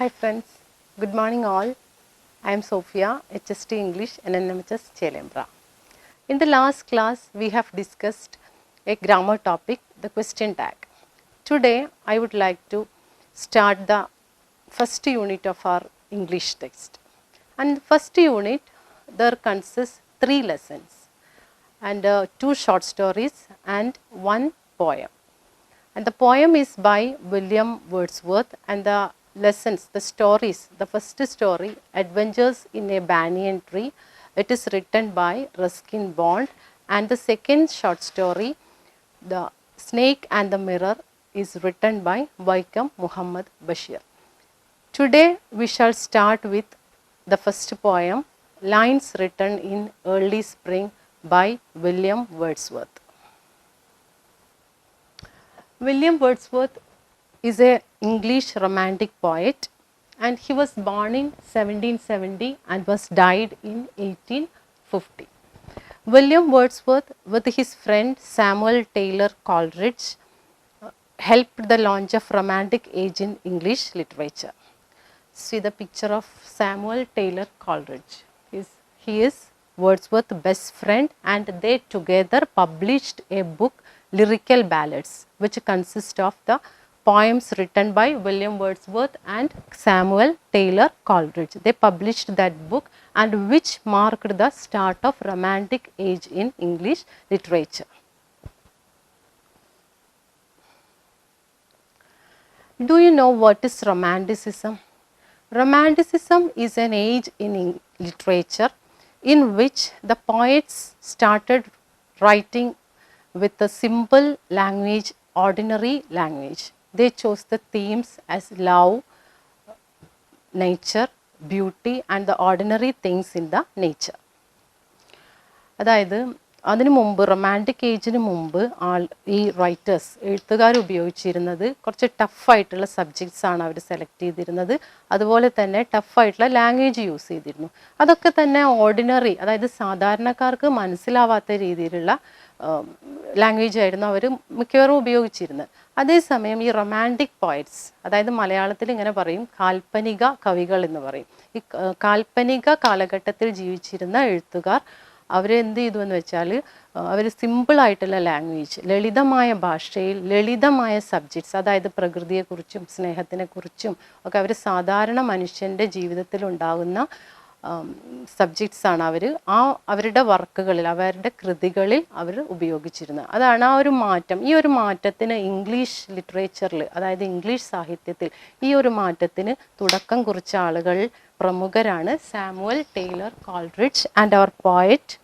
Hi friends, good morning all. I am Sofia, HST English, NNMHSS CHELEMBRA. In the last class, we have discussed a grammar topic, the question tag. Today, I would like to start the first unit of our English text. And the first unit, there consists 3 lessons and 2 short stories and 1 poem. And the poem is by William Wordsworth, and the lessons, the stories, the first story, Adventures in a Banyan Tree, it is written by Ruskin Bond, and the second short story, The Snake and the Mirror, is written by Vaikam Muhammad Bashir. Today we shall start with the first poem, Lines Written in Early Spring by William Wordsworth. William Wordsworth is an English romantic poet, and he was born in 1770 and was died in 1850. William Wordsworth, with his friend Samuel Taylor Coleridge, helped the launch of Romantic age in English literature. See the picture of Samuel Taylor Coleridge. He is Wordsworth's best friend, and they together published a book, Lyrical Ballads, which consist of the poems written by William Wordsworth and Samuel Taylor Coleridge. They published that book, and which marked the start of Romantic age in English literature. Do you know what is Romanticism? Romanticism is an age in literature in which the poets started writing with a simple language, ordinary language. They chose the themes as love, nature, beauty, and the ordinary things in the nature. അതായത് അതിനു മുമ്പ് romantic ഏജിന് മുമ്പ് ഈ writers എഴുത്തുകാർ ഉപയോഗിച്ചിരുന്നത് കുറച്ച് ടഫായിട്ടുള്ള subjects ആണ് അവർ select ചെയ്തിരുന്നത്. അതുപോലെ തന്നെ ടഫായിട്ടുള്ള ലാംഗ്വേജ് യൂസ് ചെയ്തിരുന്നു. അതൊക്കെ തന്നെ ഓർഡിനറി, അതായത് സാധാരണക്കാർക്ക് മനസ്സിലാവാത്ത രീതിയിലുള്ള ലാംഗ്വേജ് ആയിരുന്നു അവർ മിക്കവാറും ഉപയോഗിച്ചിരുന്നത്. അതേസമയം ഈ റൊമാൻറ്റിക് പോയറ്റ്സ്, അതായത് മലയാളത്തിൽ ഇങ്ങനെ പറയും കാൽപ്പനിക കവികൾ എന്ന് പറയും. ഈ കാൽപ്പനിക കാലഘട്ടത്തിൽ ജീവിച്ചിരുന്ന എഴുത്തുകാർ അവരെന്ത് ചെയ്തു എന്ന് വെച്ചാൽ അവർ സിമ്പിളായിട്ടുള്ള ലാംഗ്വേജ്, ലളിതമായ ഭാഷയിൽ ലളിതമായ സബ്ജക്ട്സ്, അതായത് പ്രകൃതിയെക്കുറിച്ചും സ്നേഹത്തിനെക്കുറിച്ചും ഒക്കെ അവർ സാധാരണ മനുഷ്യൻ്റെ ജീവിതത്തിൽ ഉണ്ടാകുന്ന സബ്ജക്ട്സാണ് അവരുടെ വർക്കുകളിൽ, അവരുടെ കൃതികളിൽ അവർ ഉപയോഗിച്ചിരുന്നത്. അതാണ് ആ ഒരു മാറ്റം. ഈ ഒരു മാറ്റത്തിന് ഇംഗ്ലീഷ് ലിറ്ററേച്ചറിൽ, അതായത് ഇംഗ്ലീഷ് സാഹിത്യത്തിൽ ഈ ഒരു മാറ്റത്തിന് തുടക്കം കുറിച്ച ആളുകൾ പ്രമുഖരാണ് Samuel Taylor Coleridge and our poet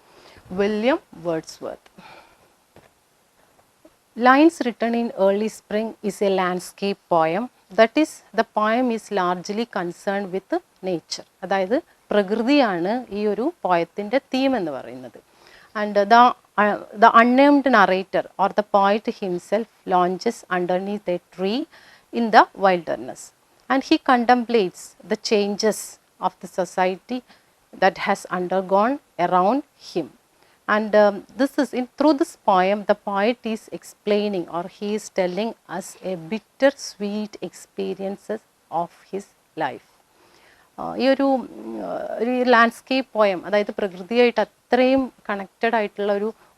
William Wordsworth. Lines Written in Early Spring is a landscape poem. That is, the poem is largely concerned with nature. അതായത് പ്രകൃതിയാണ് ഈ ഒരു പോയത്തിൻ്റെ തീം എന്ന് പറയുന്നത്. And the unnamed narrator or the poet himself launches underneath a tree in the wilderness, and he contemplates the changes of the society that has undergone around him. And this is through this poem, the poet is explaining, or he is telling us a bittersweet experiences of his life. ഈ ഒരു landscape poem, അതായത് പ്രകൃതിയായിട്ട് അത്രയും connected ആയിട്ടുള്ള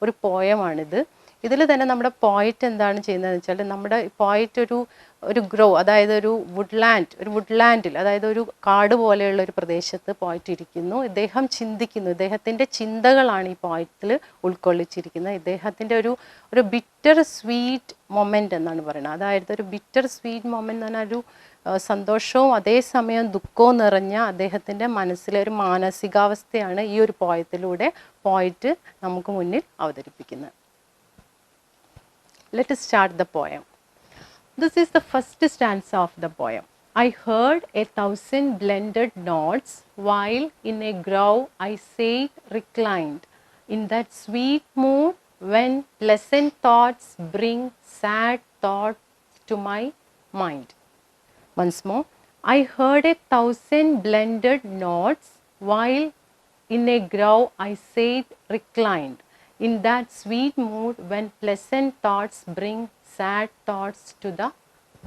ഒരു പോയമാണിത്. ഇതിൽ തന്നെ നമ്മുടെ poet എന്താണ് ചെയ്യുന്നതെന്ന് വെച്ചാൽ, നമ്മുടെ പോയറ്റ് ഒരു ഗ്രോ, അതായത് ഒരു വുഡ്ലാൻഡിൽ, അതായത് ഒരു കാട് പോലെയുള്ള ഒരു പ്രദേശത്ത് പോയിട്ട് ഇരിക്കുന്നു. ഇദ്ദേഹം ചിന്തിക്കുന്നു, ഇദ്ദേഹത്തിൻ്റെ ചിന്തകളാണ് ഈ പോയറ്റിൽ ഉൾക്കൊള്ളിച്ചിരിക്കുന്നത്. ഇദ്ദേഹത്തിൻ്റെ ഒരു ബിറ്റർ സ്വീറ്റ് മൊമെൻ്റ് എന്നാണ് പറയുന്നത്. അതായത് ഒരു ബിറ്റർ സ്വീറ്റ് മൊമെൻ്റ് എന്ന് പറഞ്ഞാൽ ഒരു സന്തോഷവും അതേസമയം ദുഃഖവും നിറഞ്ഞ അദ്ദേഹത്തിൻ്റെ മനസ്സിലെ ഒരു മാനസികാവസ്ഥയാണ് ഈ ഒരു പോയത്തിലൂടെ പോയറ്റ് നമുക്ക് മുന്നിൽ അവതരിപ്പിക്കുന്നത്. Let us start the poem. This is the first stanza of the poem. I heard 1,000 blended notes while in a grove I sat reclined, in that sweet mood when pleasant thoughts bring sad thoughts to my mind. Once more. I heard 1,000 blended notes while in a grove I sat reclined, in that sweet mood when pleasant thoughts bring sad thoughts to the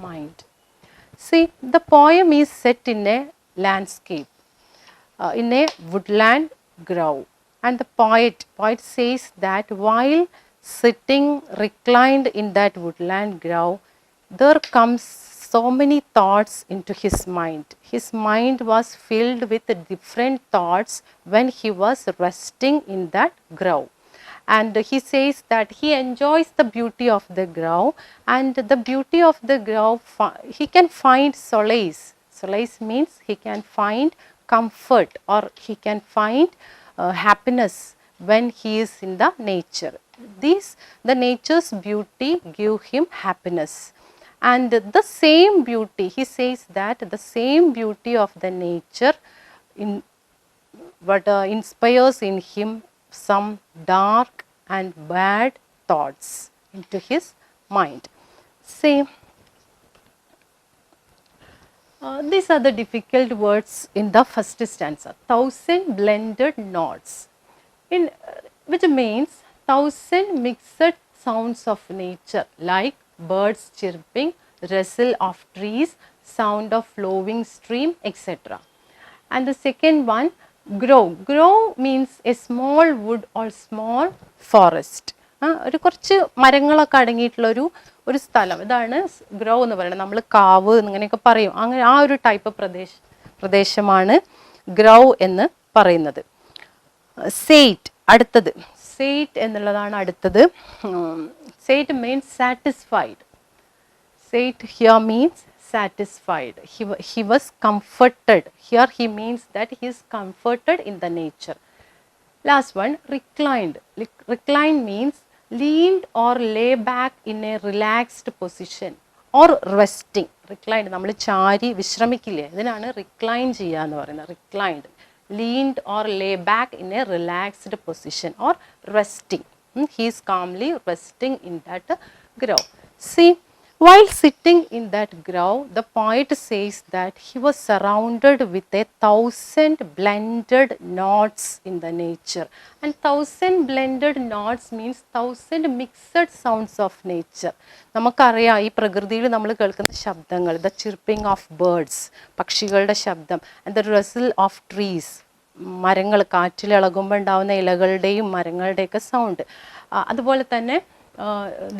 mind. See, the poem is set in a landscape, in a woodland grove, and the poet says that while sitting reclined in that woodland grove, there comes so many thoughts into his mind. His mind was filled with different thoughts when he was resting in that grove. And he says that he enjoys the beauty of the grove, and the beauty of the grove, he can find solace. Solace means he can find comfort, or he can find happiness when he is in the nature. The nature's beauty give him happiness. And the same beauty, he says that the same beauty of the nature inspires in him some dark and bad thoughts into his mind. See, these are the difficult words in the first stanza. 1,000 blended notes, which means 1,000 mixed sounds of nature, like birds chirping, rustle of trees, sound of flowing stream, etc. And the second one, grove. Grove means a small wood or small forest. ഒരു കുറച്ച് മരങ്ങളൊക്കെ അടങ്ങിയിട്ടുള്ളൊരു ഒരു സ്ഥലം, ഇതാണ് grow എന്ന് പറയുന്നത്. നമ്മൾ കാവ് എന്നിങ്ങനെയൊക്കെ പറയും. അങ്ങനെ ആ ഒരു ടൈപ്പ് പ്രദേശമാണ് ഗ്രോ എന്ന് പറയുന്നത്. സെയ്റ്റ്, അടുത്തത് സെയ്റ്റ് എന്നുള്ളതാണ് അടുത്തത്. Said means satisfied. Said here means satisfied. He was comforted. Here he means that he is comforted in the nature. Last one, reclined. Reclined means leaned or lay back in a relaxed position or resting. Reclined, നമ്മൾ ചാരി വിശ്രമിക്കില്ലേ, ഇതിനാണ് recline ചെയ്യുക എന്ന് പറയുന്നത്. Reclined, leaned or lay back in a relaxed position or resting. He is calmly resting in that grove. See, while sitting in that grove, the poet says that he was surrounded with 1,000 blended notes in the nature. And 1,000 blended notes means 1,000 mixed sounds of nature. നമുക്കറിയാം ഈ പ്രകൃതിയിൽ നമ്മൾ കേൾക്കുന്ന ശബ്ദങ്ങൾ, the chirping of birds, പക്ഷികളുടെ ശബ്ദം, and the rustle of trees, മരങ്ങൾ കാറ്റിലിളകുമ്പോൾ ഉണ്ടാകുന്ന ഇലകളുടെയും മരങ്ങളുടെയൊക്കെ സൗണ്ട്. അതുപോലെ തന്നെ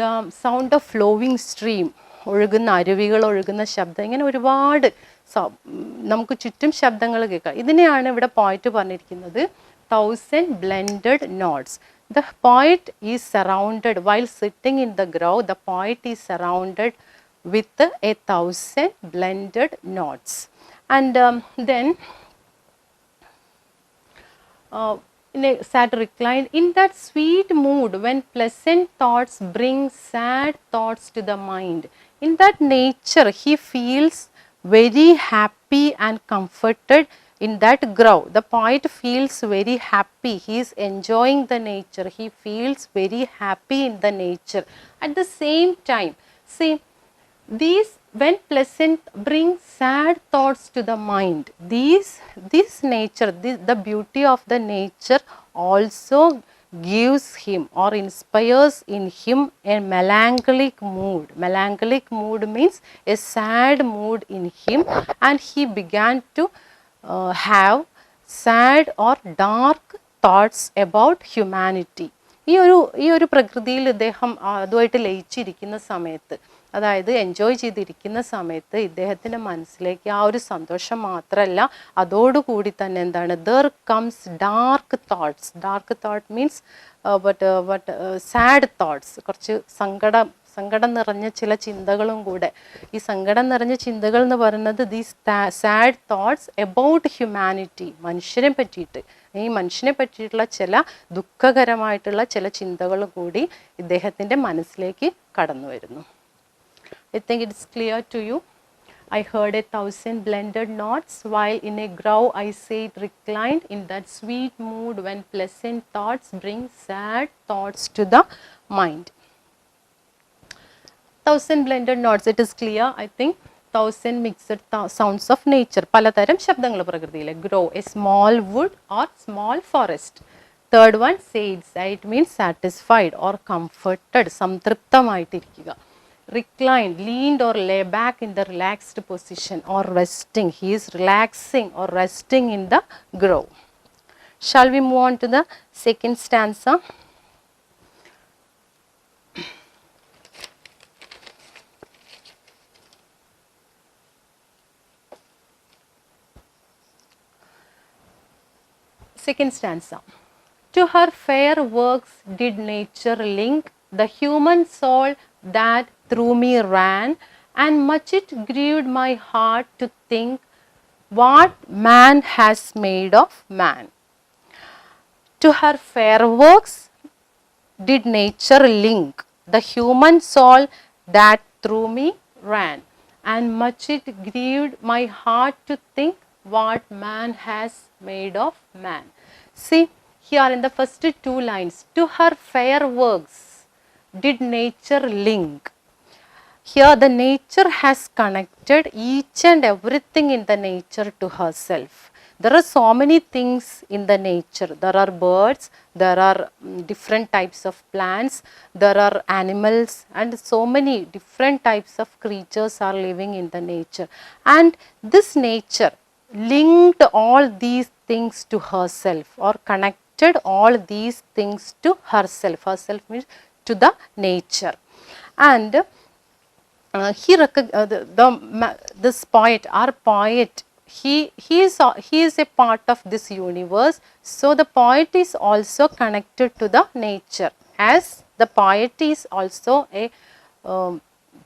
the sound of flowing stream, ഒഴുകുന്ന അരുവികൾ ഒഴുകുന്ന ശബ്ദം, ഇങ്ങനെ ഒരുപാട് നമുക്ക് ചുറ്റും ശബ്ദങ്ങൾ കേൾക്കാം. ഇതിനെയാണ് ഇവിടെ പോയിറ്റ് പറഞ്ഞിരിക്കുന്നത് 1,000 blended notes. The poet is surrounded, while sitting in the grove, the poet is surrounded with 1,000 blended notes. And then in a sad recline, in that sweet mood when pleasant thoughts bring sad thoughts to the mind, in that nature he feels very happy and comforted in that grove. The poet feels very happy, he is enjoying the nature, he feels very happy in the nature. At the same time, see, these when pleasant bring sad thoughts to the mind, this nature, the beauty of the nature also gives him or inspires in him a melancholic mood. Melancholic mood means a sad mood in him, and he began to have sad or dark thoughts about humanity. ഈ ഒരു പ്രകൃതിയിൽ ഇദ്ദേഹം അതുമായിട്ട് ലയിച്ചിരിക്കുന്ന സമയത്ത്, അതായത് enjoy ചെയ്തിരിക്കുന്ന സമയത്ത് ഇദ്ദേഹത്തിൻ്റെ മനസ്സിലേക്ക് ആ ഒരു സന്തോഷം മാത്രമല്ല, അതോടുകൂടി തന്നെ എന്താണ്, there comes dark thoughts. Dark thought means sad thoughts, കുറച്ച് സങ്കടം നിറഞ്ഞ ചില ചിന്തകളും കൂടെ. ഈ സങ്കടം നിറഞ്ഞ ചിന്തകൾ എന്ന് പറയുന്നത് these sad thoughts about humanity, മനുഷ്യനെ പറ്റിയിട്ട്, ഈ മനുഷ്യനെ പറ്റിയിട്ടുള്ള ചില ദുഃഖകരമായിട്ടുള്ള ചില ചിന്തകൾ കൂടി ഇദ്ദേഹത്തിൻ്റെ മനസ്സിലേക്ക് കടന്നു വരുന്നു. I think it is clear to you. I heard 1,000 blended notes while in a grove I sat reclined in that sweet mood when pleasant thoughts bring sad thoughts to the mind. 1,000 blended notes, it is clear. I think 1,000 mixed sounds of nature. പലതരം ശബ്ദങ്ങൾ പ്രകൃതിയിലെ. Grow, a small wood or small forest. Third one, sate. Sate means satisfied or comforted, സംതൃപ്തമായിട്ടിരിക്കുക. reclined, leaned or lay back in the relaxed position or resting. He is relaxing or resting in the grove. Shall we move on to the second stanza? Second stanza. To her fair works did nature link the human soul that through me ran, and much it grieved my heart to think what man has made of man. To her fair works did nature link the human soul that through me ran, and much it grieved my heart to think what man has made of man. See, here in the first two lines, to her fair works did nature link. Here the nature has connected each and everything in the nature to herself. There are so many things in the nature. There are birds, there are different types of plants, there are animals, and so many different types of creatures are living in the nature. And this nature linked all these things to herself, or connected all these things to herself. Herself means to the nature. And this poet, our poet, he is a part of this universe. So the poet is also connected to the nature, as the poet is also a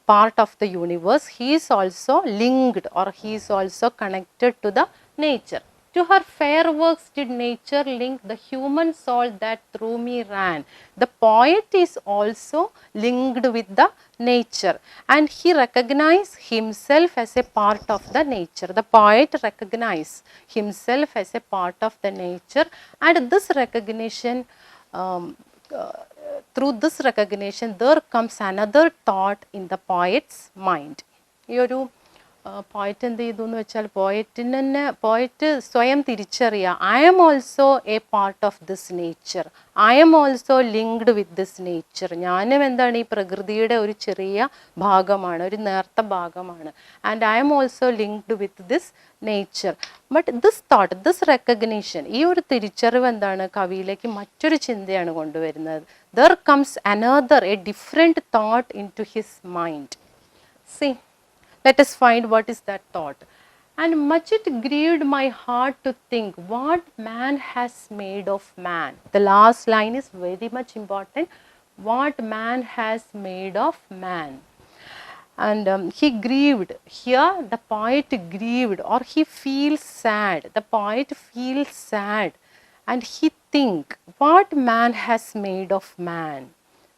part of the universe. He is also linked, or he is also connected to the nature. To her fair works did nature link the human soul that through me ran. The poet is also linked with the nature, and he recognized himself as a part of the nature. The poet recognized himself as a part of the nature, and this recognition, through this recognition, there comes another thought in the poet's mind. Poet എന്ത് ചെയ്തു എന്ന് വെച്ചാൽ പോയറ്റിന് തന്നെ poet സ്വയം തിരിച്ചറിയുക, I am also A part of this nature, I am also linked with this nature. ഞാനും എന്താണ്, ഈ പ്രകൃതിയുടെ ഒരു ചെറിയ ഭാഗമാണ്, ഒരു നേർത്ത ഭാഗമാണ്. And I am also linked with this nature. But this thought, this recognition, ഈ ഒരു തിരിച്ചറിവ് എന്താണ്, കവിയിലേക്ക് മറ്റൊരു ചിന്തയാണ് കൊണ്ടുവരുന്നത്. There comes another a different thought into his mind. See, let us find what is that thought. And much it grieved my heart to think what man has made of man. The last line is very much important. What man has made of man. And he grieved. Here the poet grieved, or he feels sad. The poet feels sad, and he think what man has made of man.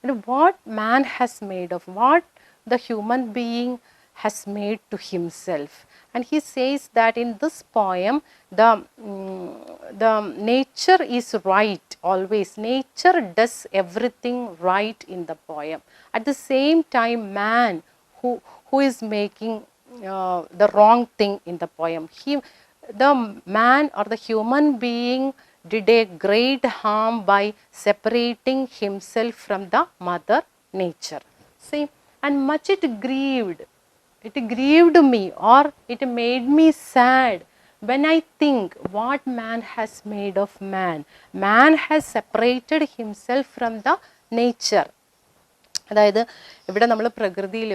And what man has made of, what the human being has made to himself. And he says that in this poem the nature is right always. Nature does everything right in the poem. At the same time, man who is making the wrong thing in the poem, the man or the human being did a great harm by separating himself from the mother nature. See, and much it grieved me, or it made me sad when I think what man has made of man. Man has separated himself from the nature. അതായത് ഇവിടെ നമ്മൾ പ്രകൃതിയിൽ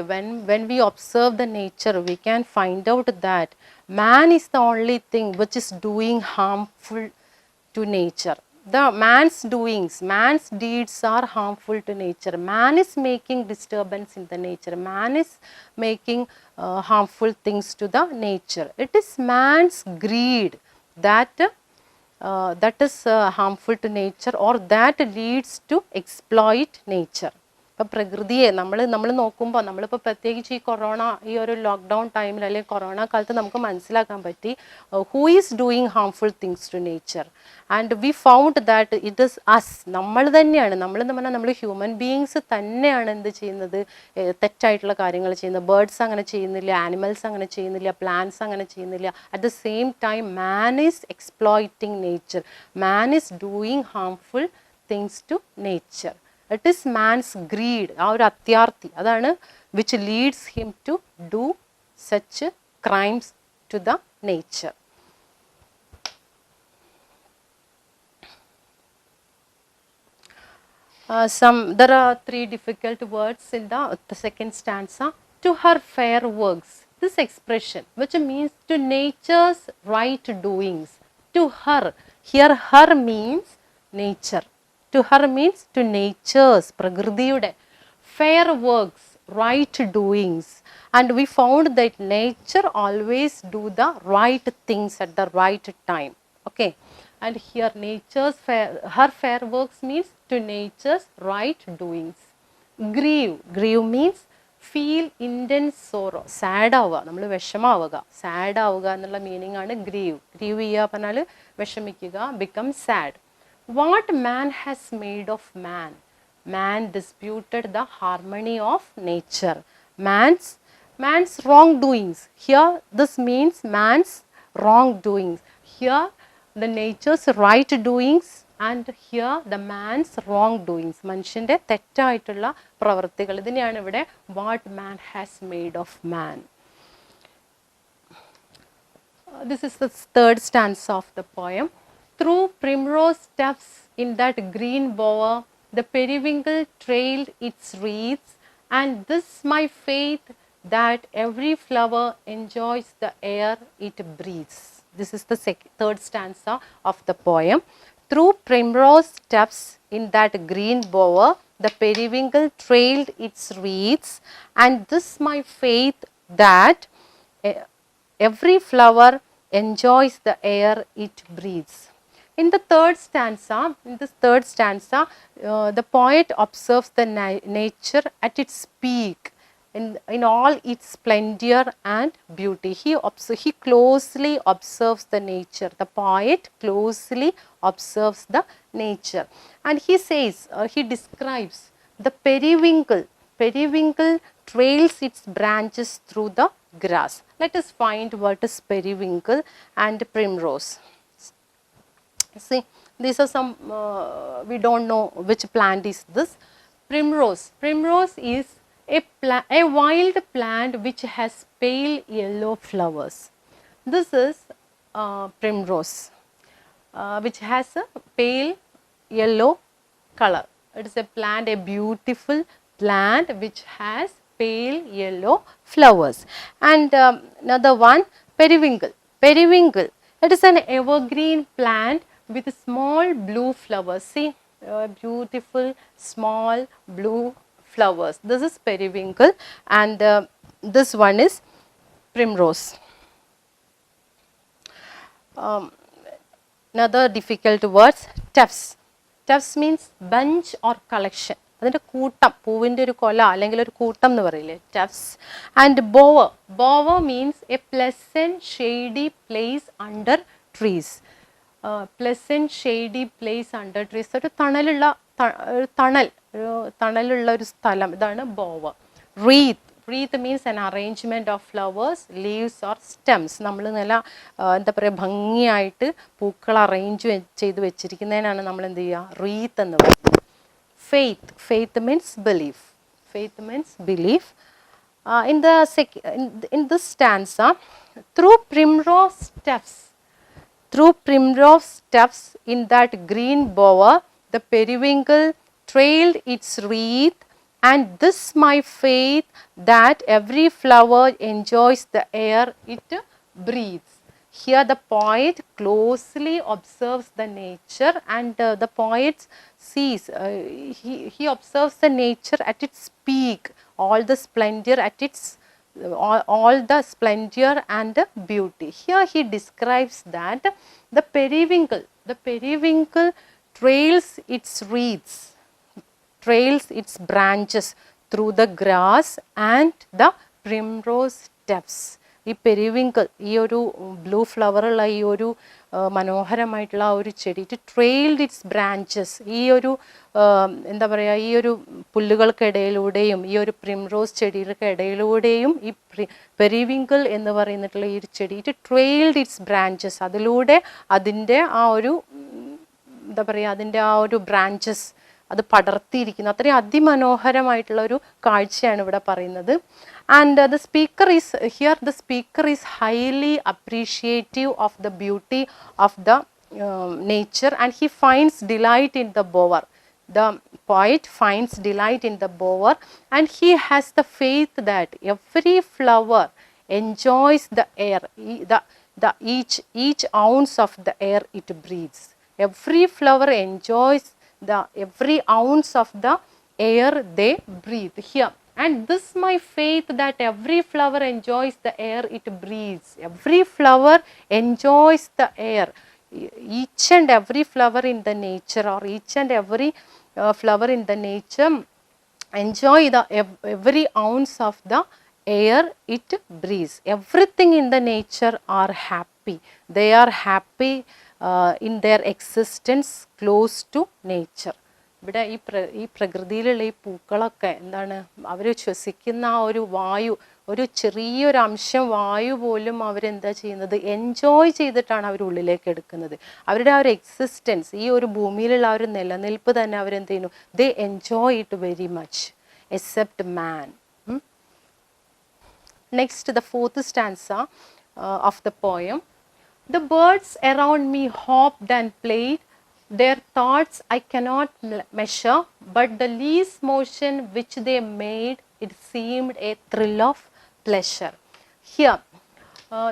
when we observe the nature, we can find out that man is the only thing which is doing harmful to nature. The man's doings, man's deeds are harmful to nature. Man is making disturbance in the nature. Man is making harmful things to the nature. It is man's greed that is harmful to nature, or that leads to exploit nature. ഇപ്പം പ്രകൃതിയെ നമ്മൾ നോക്കുമ്പോൾ, നമ്മളിപ്പോൾ പ്രത്യേകിച്ച് ഈ ഒരു lockdown ടൈമിൽ അല്ലെങ്കിൽ കൊറോണ കാലത്ത് നമുക്ക് മനസ്സിലാക്കാൻ പറ്റി who is doing harmful things to nature. And we found that it is us, നമ്മൾ തന്നെയാണ്, നമ്മളെന്ന് പറഞ്ഞാൽ നമ്മൾ ഹ്യൂമൻ ബീയിങ്സ് തന്നെയാണ് എന്ത് ചെയ്യുന്നത്, തെറ്റായിട്ടുള്ള കാര്യങ്ങൾ ചെയ്യുന്നത്. ബേർഡ്സ് അങ്ങനെ ചെയ്യുന്നില്ല, ആനിമൽസ് അങ്ങനെ ചെയ്യുന്നില്ല, പ്ലാന്റ്സ് അങ്ങനെ ചെയ്യുന്നില്ല. At the same time man is exploiting nature, man is doing harmful things to nature. It is man's greed, ആ ഒരു അത്യാർത്തി, അതാണ് which leads him to do such crimes to the nature. There are 3 difficult words in the second stanza. To her fair works. This expression, which means to nature's right doings. To her. Here her means nature. To her means to nature's, prakrtiyude fair works, right doings. And we found that nature always do the right things at the right time. Okay. And here nature's fair, her fair works means to nature's right doings. Grieve. Grieve means feel intense sorrow. Sad ആവുക, നമ്മൾ വിഷമാവുക, sad ആവുക എന്നുള്ള meaning ആണ് grieve. Grieve ചെയ്യുക പറഞ്ഞാൽ വിഷമിക്കുക, become sad. What man has made of man? Man disputed the harmony of nature. Man's wrongdoings. Here this means man's wrongdoings. Here the nature's right doings and here the man's wrongdoings. മനുഷ്യൻ്റെ തെറ്റായിട്ടുള്ള പ്രവൃത്തികൾ. ഇതിനെയാണ് ഇവിടെ what man has made of man. This is the third stanza of the poem. Through primrose tufts in that green bower, the periwinkle trailed its wreaths, and this my faith that every flower enjoys the air it breathes. This is the third stanza of the poem. Through primrose tufts in that green bower, the periwinkle trailed its wreaths, and this my faith that every flower enjoys the air it breathes. In this third stanza, the poet observes the nature at its peak, in all its splendor and beauty. He closely observes the nature. The poet closely observes the nature. And he says, he describes the periwinkle. Periwinkle trails its branches through the grass. Let us find what is periwinkle and primrose. See, these are some, we don't know which plant is this. Primrose. Primrose is a wild plant which has pale yellow flowers. This is primrose, which has a pale yellow color. It is a plant, a beautiful plant which has pale yellow flowers. And another one, periwinkle. Periwinkle, it is an evergreen plant with small blue flowers. See, beautiful small blue flowers. This is periwinkle, and this one is primrose. Another difficult words, tufts. Tufts means bunch or collection. അതിൻ്റെ കൂട്ടം, പൂവിൻ്റെ ഒരു കൊല അല്ലെങ്കിൽ ഒരു കൂട്ടം എന്ന് പറയില്ലേ, tufts. And bower. Bower means a pleasant shady place under trees. Pleasant shady place under trees. ഒരു തണലുള്ള തണലുള്ള ഒരു സ്ഥലം, ഇതാണ് bower. Wreath. Wreath means an arrangement of flowers, leaves or stems. നമ്മൾ നല്ല എന്താ പറയുക, ഭംഗിയായിട്ട് പൂക്കൾ അറേഞ്ച് ചെയ്ത് വെച്ചിരിക്കുന്നതിനാണ് നമ്മൾ എന്ത് ചെയ്യുക, wreath എന്ന് പറയുന്നത്. Faith. Faith means belief. Faith means belief. In this stanza, through primrose tufts in that green bower, the periwinkle trailed its wreath, and this my faith that every flower enjoys the air it breathes. Here the poet closely observes the nature, and the poet sees, he observes the nature at its peak, all the splendor at its, all the splendor and beauty. Here he describes that the periwinkle trails its wreaths, trails its branches through the grass and the primrose tufts. ഈ periwinkle, ഈ ഒരു blue ഫ്ലവറുള്ള ഈ ഒരു മനോഹരമായിട്ടുള്ള ആ ഒരു ചെടി, it trailed it's branches, ഈ ഒരു എന്താ പറയുക, ഈ ഒരു പുല്ലുകൾക്കിടയിലൂടെയും ഈ ഒരു പ്രിംറോസ് ചെടികൾക്ക് ഇടയിലൂടെയും ഈ പെരിവിങ്കിൾ എന്ന് പറയുന്നിട്ടുള്ള ഈ ഒരു ചെടി ഇറ്റ് ട്രെയിൽഡ് ഇറ്റ്സ് ബ്രാഞ്ചസ്, അതിലൂടെ അതിൻ്റെ ആ ഒരു എന്താ പറയുക, അതിൻ്റെ ആ ഒരു ബ്രാഞ്ചസ് അത് പടർത്തിയിരിക്കുന്നു. അത്രയും അതിമനോഹരമായിട്ടുള്ള ഒരു കാഴ്ചയാണ് ഇവിടെ പറയുന്നത്. And the speaker is highly appreciative of the beauty of the nature, and he finds delight in the bower. The poet finds delight in the bower, and he has the faith that every flower enjoys the air, each ounce of the air it breathes. Every flower enjoys every ounce of the air they breathe. Here, and this my faith that every flower enjoys the air it breathes. Every flower enjoys the air. Each and every flower in the nature, or each and every flower in the nature enjoy every ounce of the air it breathes. Everything in the nature are happy. They are happy in their existence close to nature. ഇവിടെ ഈ പ്രകൃതിയിലുള്ള ഈ പൂക്കളൊക്കെ എന്താണ്, അവർ ശ്വസിക്കുന്ന ആ ഒരു വായു, ഒരു ചെറിയൊരു അംശം വായു പോലും അവരെന്താ ചെയ്യുന്നത്, എൻജോയ് ചെയ്തിട്ടാണ് അവർ ഉള്ളിലേക്ക് എടുക്കുന്നത്. അവരുടെ ആ ഒരു എക്സിസ്റ്റൻസ്, ഈ ഒരു ഭൂമിയിലുള്ള ആ ഒരു നിലനിൽപ്പ് തന്നെ അവരെന്ത് ചെയ്യുന്നു, ദേ enjoy it very much except man. Next, the fourth stanza of the poem. The birds around me hopped and played. Their thoughts I cannot measure, but the least motion which they made, it seemed a thrill of pleasure. Here,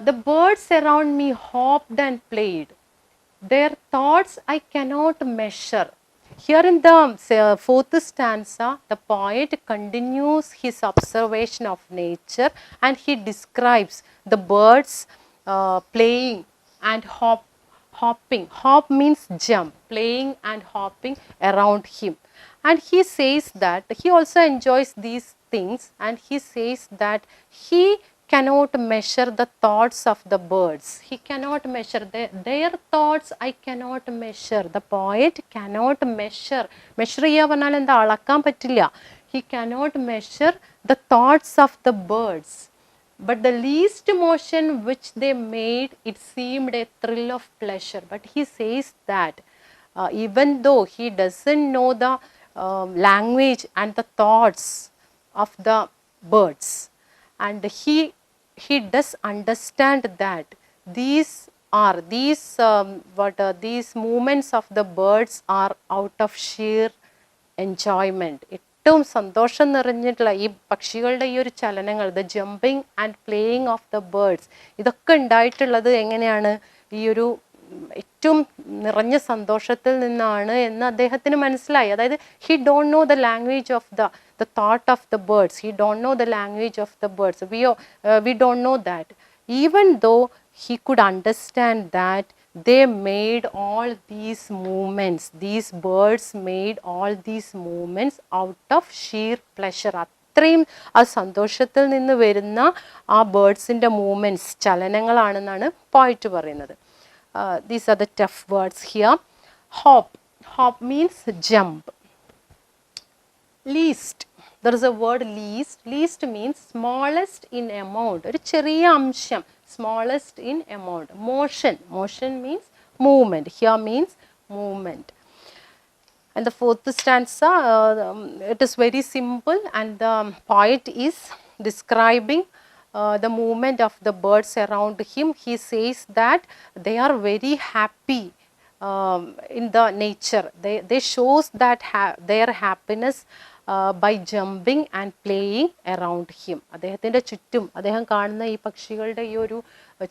the birds around me hopped and played. Their thoughts I cannot measure. Here in the fourth stanza, the poet continues his observation of nature, and he describes the birds playing and hopping. Hop means jump. Playing and hopping around him. And he says that he also enjoys these things, and he says that he cannot measure the thoughts of the birds. He cannot measure their thoughts. I cannot measure. The poet cannot measure. Measure ചെയ്യാ പറഞ്ഞാൽ എന്താ, അളക്കാൻ പറ്റില്ല. He cannot measure the thoughts of the birds. But the least motion which they made, it seemed a thrill of pleasure. But he says that even though he doesn't know the language and the thoughts of the birds, and he does understand that these movements of the birds are out of sheer enjoyment. ഏറ്റവും സന്തോഷം നിറഞ്ഞിട്ടുള്ള ഈ പക്ഷികളുടെ ഈ ഒരു ചലനങ്ങൾ, the jumping and playing of the birds, ഇതൊക്കെ ഉണ്ടായിട്ടുള്ളത് എങ്ങനെയാണ്, ഈ ഒരു ഏറ്റവും നിറഞ്ഞ സന്തോഷത്തിൽ നിന്നാണ് എന്ന് അദ്ദേഹത്തിന് മനസ്സിലായി. അതായത് he don't know the language of the thought of the birds. He don't know the language of the birds. We don't know that. Even though he could understand that they made all these movements, these birds made all these movements out of sheer pleasure. അത്രയും ആ സന്തോഷത്തിൽ നിന്ന് വരുന്ന ആ ബേർഡ്സിൻ്റെ movements, ചലനങ്ങളാണെന്നാണ് പോയിറ്റ് പറയുന്നത്. These are the tough words here. Hop means jump. Least, there is a word least. Least means smallest in amount, ഒരു ചെറിയ അംശം, smallest in amount. Motion means movement. Here means movement. And the fourth stanza, it is very simple, and the poet is describing the movement of the birds around him. He says that they are very happy in the nature. They shows that their happiness by jumping and playing around him. അദ്ദേഹത്തിൻ്റെ ചുറ്റും അദ്ദേഹം കാണുന്ന ഈ പക്ഷികളുടെ ഈ ഒരു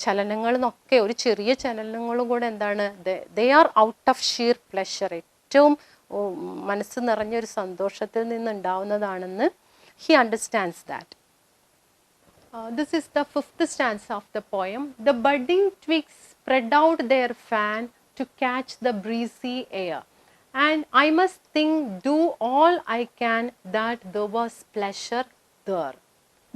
ചലനങ്ങൾ എന്നൊക്കെ, ഒരു ചെറിയ ചലനങ്ങളും കൂടെ എന്താണ്, they are out of sheer pleasure, ഏറ്റവും മനസ്സ് നിറഞ്ഞൊരു സന്തോഷത്തിൽ നിന്നുണ്ടാവുന്നതാണെന്ന് he understands that. This is the fifth stanza of the poem. The budding twigs spread out their fan to catch the breezy air, and I must think, do all I can, that there was pleasure there.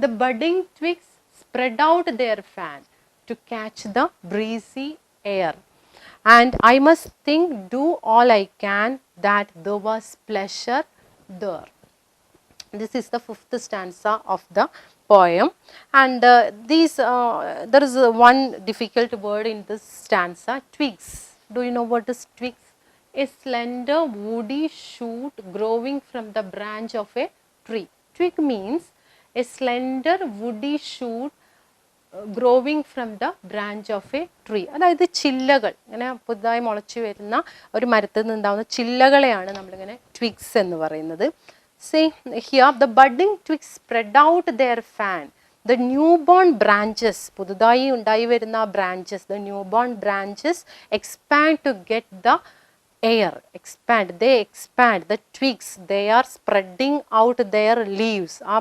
The budding twigs spread out their fan to catch the breezy air, and I must think, do all I can, that there was pleasure there. This is the fifth stanza of the poem, and there is one difficult word in this stanza, twigs. Do you know what is twigs? a slender woody shoot growing from the branch of a tree. Twig means a slender woody shoot growing from the branch of a tree. അതായത് ചില്ലകൾ ഇങ്ങനെ പുതുതായി മുളച്ചു വരുന്ന ഒരു മരത്തിൽ നിന്നുണ്ടാവുന്ന ചില്ലകളെയാണ് നമ്മളിങ്ങനെ twigs എന്ന് പറയുന്നത്. See here the budding twigs spread out their fan. The newborn branches, പുതുതായി ഉണ്ടായി വരുന്ന branches, the newborn branches expand to get the air. Expand, they expand. The twigs, they are spreading out their leaves. ആ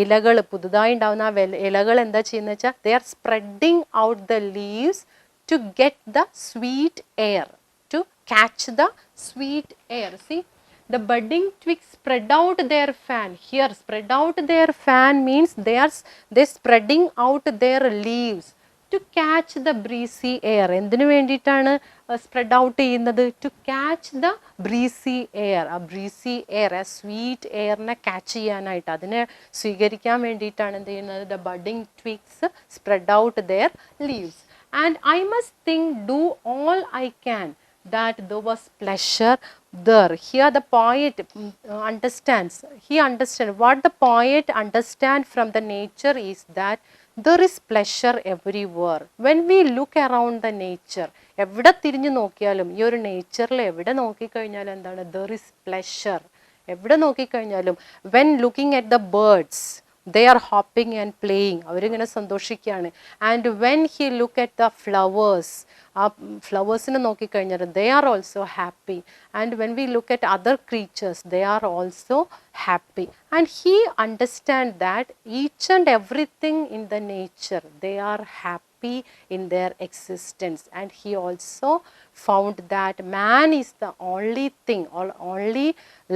ഇലകൾ പുതുതായി ഉണ്ടാവുന്ന ഇലകൾ എന്താ ചെയ്യുന്നത് വെച്ചാൽ they are spreading out the leaves to get the sweet air, to catch the sweet air. See, the budding twigs spread out their fan. Here spread out their fan means they spreading out their leaves to catch the breezy air. എന്തിനു വേണ്ടിയിട്ടാണ് spread out ചെയ്യുന്നത്? To catch the breezy air. ആ breezy air, ആ sweet എയറിനെ catch ചെയ്യാനായിട്ട്, അതിനെ സ്വീകരിക്കാൻ വേണ്ടിയിട്ടാണ് എന്ത് ചെയ്യുന്നത്? The budding twigs spread out their leaves. And I must think do all I can that there was pleasure there. Here the poet understands. He understands. What the poet understands from the nature is that there is pleasure everywhere. When we look around the nature, എവിടെ തിരിഞ്ഞു നോക്കിയാലും ഈ ഒരു നേച്ചറിൽ എവിടെ നോക്കിക്കഴിഞ്ഞാലും എന്താണ്? there is pleasure. എവിടെ നോക്കിക്കഴിഞ്ഞാലും when looking at the birds, they are hopping and playing. അവരിങ്ങനെ സന്തോഷിക്കുകയാണ്. And when he look at the flowers, ആ ഫ്ലവേഴ്സിനെ നോക്കിക്കഴിഞ്ഞാൽ they are also happy. And when we look at other creatures, they are also happy. And he understand that each and everything in the nature, they are happy in their existence. And he also found that man is the only thing or only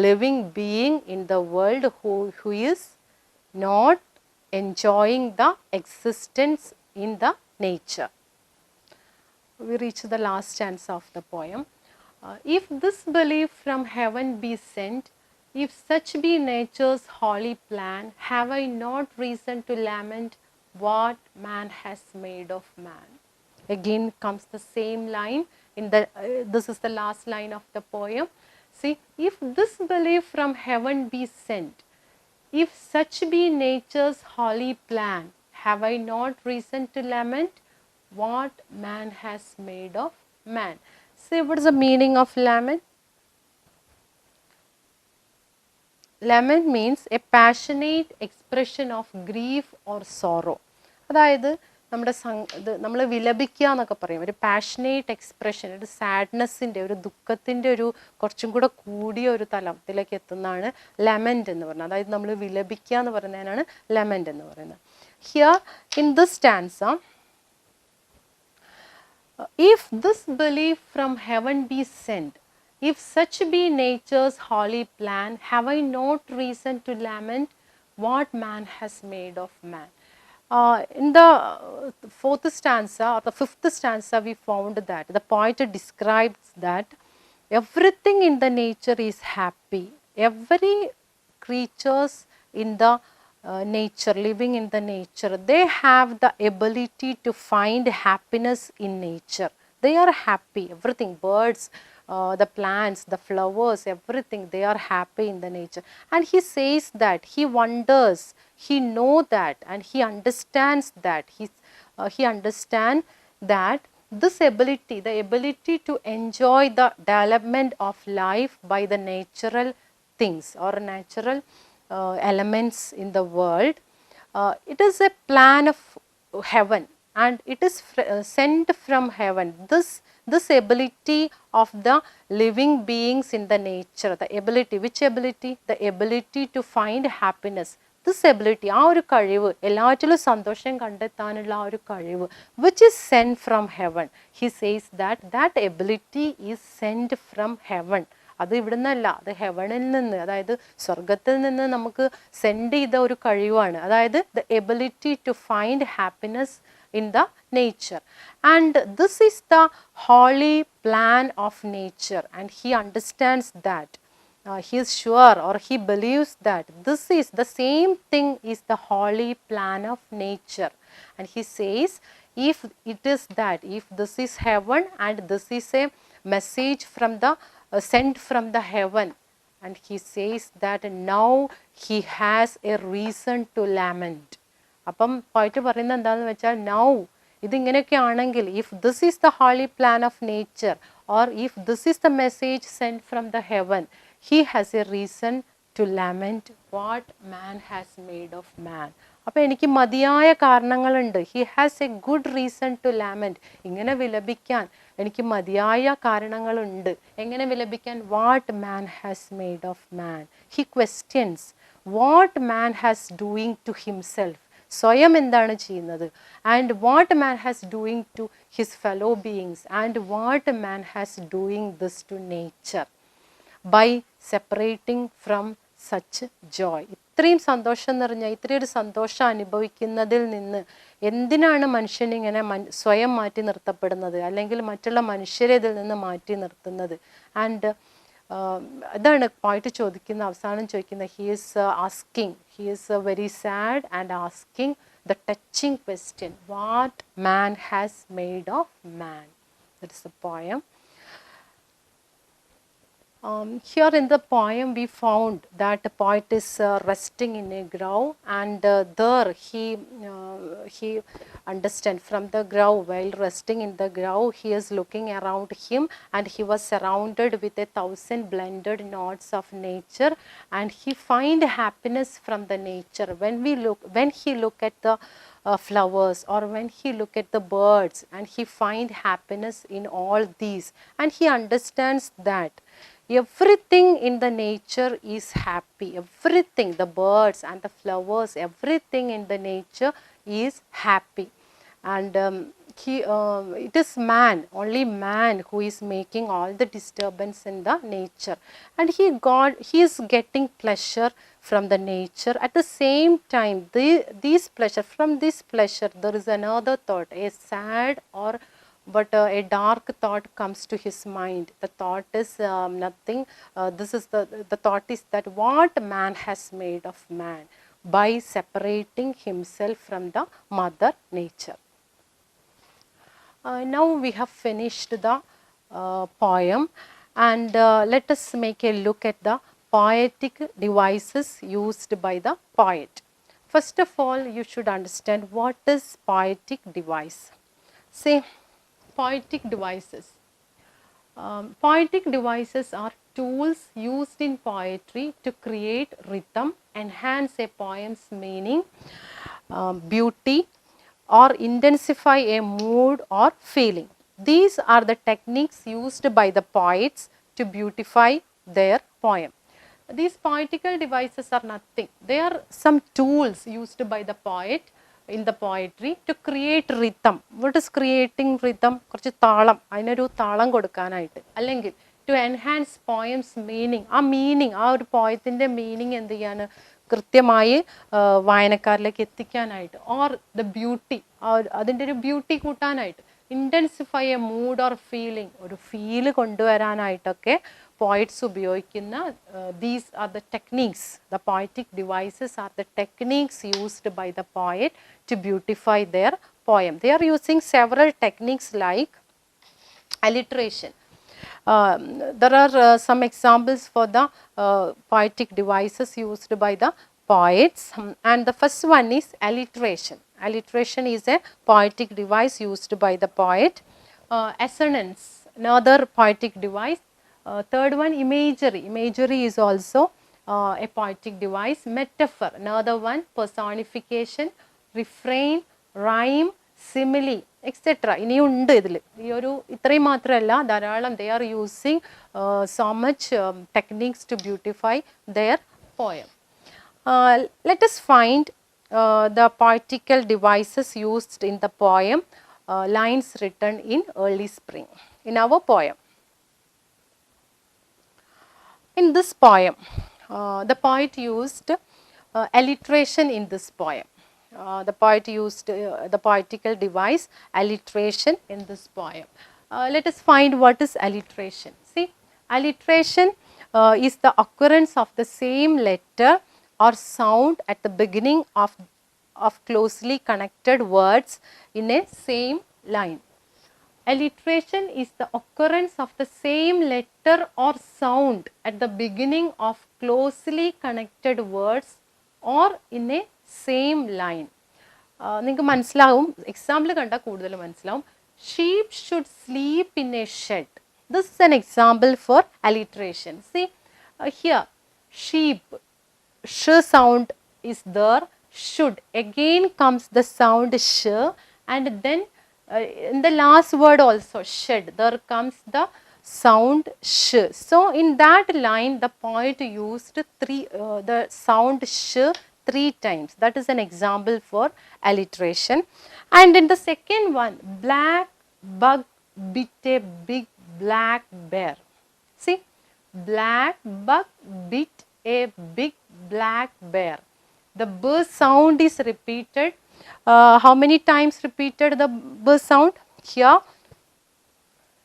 living being in the world who is not enjoying the existence in the nature. We reach the last stanza of the poem. If this belief from heaven be sent, if such be nature's holy plan, have I not reason to lament what man has made of man? Again comes the same line in the this is the last line of the poem. See, if this belief from heaven be sent, if such be nature's holy plan, have I not reason to lament what man has made of man? Say, what is the meaning of lament? Lament means a passionate expression of grief or sorrow. അതായത് നമ്മൾ വിലപിക്കുക എന്നൊക്കെ പറയും. ഒരു passionate expression, ഒരു സാഡ്നെസ്സിൻ്റെ, ഒരു ദുഃഖത്തിൻ്റെ ഒരു കുറച്ചും കൂടെ കൂടിയ ഒരു തലത്തിലേക്ക് എത്തുന്നതാണ് ലെമൻറ്റ് എന്ന് പറയുന്നത്. അതായത് നമ്മൾ വിലപിക്കുക എന്ന് പറയുന്നതിനാണ് ലെമൻറ്റ് എന്ന് പറയുന്നത്. Here in this stanza, if this belief from heaven be sent, if such be nature's holy plan, have I not reason to lament what man has made of man? In the fourth stanza or the fifth stanza, we found that the poet describes that everything in the nature is happy. Every creatures in the nature, living in the nature, they have the ability to find happiness in nature. They are happy. Everything, birds, the plants, the flowers, everything, they are happy in the nature. And he says that, he wonders, he know that, and he understands that, he understands that this ability, the ability to enjoy the development of life by the natural things or natural elements in the world, it is a plan of heaven, and it is sent from heaven. This ability of the living beings in the nature, the ability, which ability? The ability to find happiness. This ability, ആ ഒരു കഴിവ്, എല്ലാറ്റിലും സന്തോഷം കണ്ടെത്താനുള്ള ആ ഒരു കഴിവ്, which is sent from heaven. He says that that ability is sent from heaven. അത് ഇവിടെ നിന്നല്ല, അത് ഹെവനിൽ നിന്ന്, അതായത് സ്വർഗത്തിൽ നിന്ന് നമുക്ക് സെൻഡ് ചെയ്ത ഒരു കഴിവാണ്. അതായത് the ability to find happiness in the nature. And this is the holy plan of nature, and he understands that. He is sure, or he believes that this is the same thing is the holy plan of nature. And he says, if it is that, if this is heaven and this is a message from the sent from the heaven, and he says that now he has a reason to lament. അപ്പം പോയിട്ട് പറയുന്നത് എന്താണെന്ന് വെച്ചാൽ now ഇതിങ്ങനെയൊക്കെ ആണെങ്കിൽ if this is the holy plan of nature or if this is the message send from the heaven, he has a reason to lament what man has made of man. അപ്പോൾ എനിക്ക് മതിയായ കാരണങ്ങളുണ്ട്. He has a good reason to lament. ഇങ്ങനെ വിലപിക്കാൻ എനിക്ക് മതിയായ കാരണങ്ങളുണ്ട്. എങ്ങനെ വിലപിക്കാൻ? What man has made of man. He questions what man has doing to himself. സ്വയം എന്താണ് ചെയ്യുന്നത്, and what man has doing to his fellow beings, and what man has doing this to nature by separating from such joy. ഇത്രയും സന്തോഷം നിറഞ്ഞ ഇത്രയൊരു സന്തോഷം അനുഭവിക്കുന്നതിൽ നിന്ന് എന്തിനാണ് മനുഷ്യനിങ്ങനെ സ്വയം മാറ്റി നിർത്തപ്പെടുന്നത്, അല്ലെങ്കിൽ മറ്റുള്ള മനുഷ്യരെ ഇതിൽ നിന്ന് മാറ്റി നിർത്തുന്നത്? ആൻഡ് അതാണ് പോയിട്ട് ചോദിക്കുന്ന, അവസാനം ചോദിക്കുന്ന, he is very sad and asking the touching question, what man has made of man. That is the poem. Here in the poem we found that the poet is resting in a grove, and there he understand from the grove, while resting in the grove he is looking around him, and he was surrounded with 1,000 blended notes of nature, and he find happiness from the nature. When he look at the flowers, or when he look at the birds, and he find happiness in all these, and he understands that everything in the nature is happy. Everything, the birds and the flowers, everything in the nature is happy. And it is man, only man, who is making all the disturbance in the nature. And he is getting pleasure from the nature. At the same time, from this pleasure, there is another thought, a sad or but a dark thought comes to his mind. The thought is nothing. The thought is that what man has made of man by separating himself from the mother nature. Now we have finished the poem, and let us make a look at the poetic devices used by the poet. First of all, you should understand what is poetic device. See, poetic devices. Poetic devices are tools used in poetry to create rhythm, enhance a poem's meaning, beauty, or intensify a mood or feeling. These are the techniques used by the poets to beautify their poem. These poetical devices are nothing. They are some tools used by the poet in the poetry to create rhythm. What is creating rhythm? കുറച്ച് താളം, അതിനൊരു താളം കൊടുക്കാനായിട്ട്, അല്ലെങ്കിൽ to enhance poems meaning. ആ meaning, ആ ഒരു പോയത്തിൻ്റെ meaning എന്ത് ചെയ്യാണ്? കൃത്യമായി വായനക്കാരിലേക്ക് എത്തിക്കാനായിട്ട്. ഓർ ദ ബ്യൂട്ടി, അതിൻ്റെ ഒരു ബ്യൂട്ടി കൂട്ടാനായിട്ട്. Intensify A mood or feeling, ഒരു ഫീല് കൊണ്ടുവരാനായിട്ടൊക്കെ poets ഉപയോഗിക്കുന്ന these are the techniques. The poetic devices are the techniques used by the poet to beautify their poem. They are using several techniques like alliteration. There are some examples for the poetic devices used by the poets, and the first one is alliteration. Alliteration is a poetic device used by the poet. Assonance, another poetic device. Third one, imagery. Imagery is also a poetic device. Metaphor, another one. Personification, refrain, rhyme, simile, etc. ഇനിയുണ്ട് ഇതിൽ. ഈ ഒരു ഇത്രയും മാത്രമല്ല, ധാരാളം. They are using so much techniques to beautify their poem. Let us find the poetical devices used in the poem Lines Written in Early Spring. In our poem, in this poem, the poet used alliteration in this poem. The poet used the poetical device alliteration in this poem. Let us find what is alliteration. See, alliteration is the occurrence of the same letter or sound at the beginning of closely connected words in a same line. Alliteration is the occurrence of the same letter or sound at the beginning of closely connected words or in a same line. നിങ്ങൾക്ക് മനസ്സിലാവും, example കണ്ടാൽ കൂടുതൽ മനസ്സിലാവും. Sheep should sleep in a shed. This is an example for alliteration. See here, sheep, sh sound is there, should, again comes the sound sh, and then in the last word also shed, there comes the sound sh. So in that line the poet used the sound sh 3 times. That is an example for alliteration. And in the second one, black bug bit a big black bear. See, black bug bit a big black bear. The b sound is repeated. How many times repeated the b sound? Here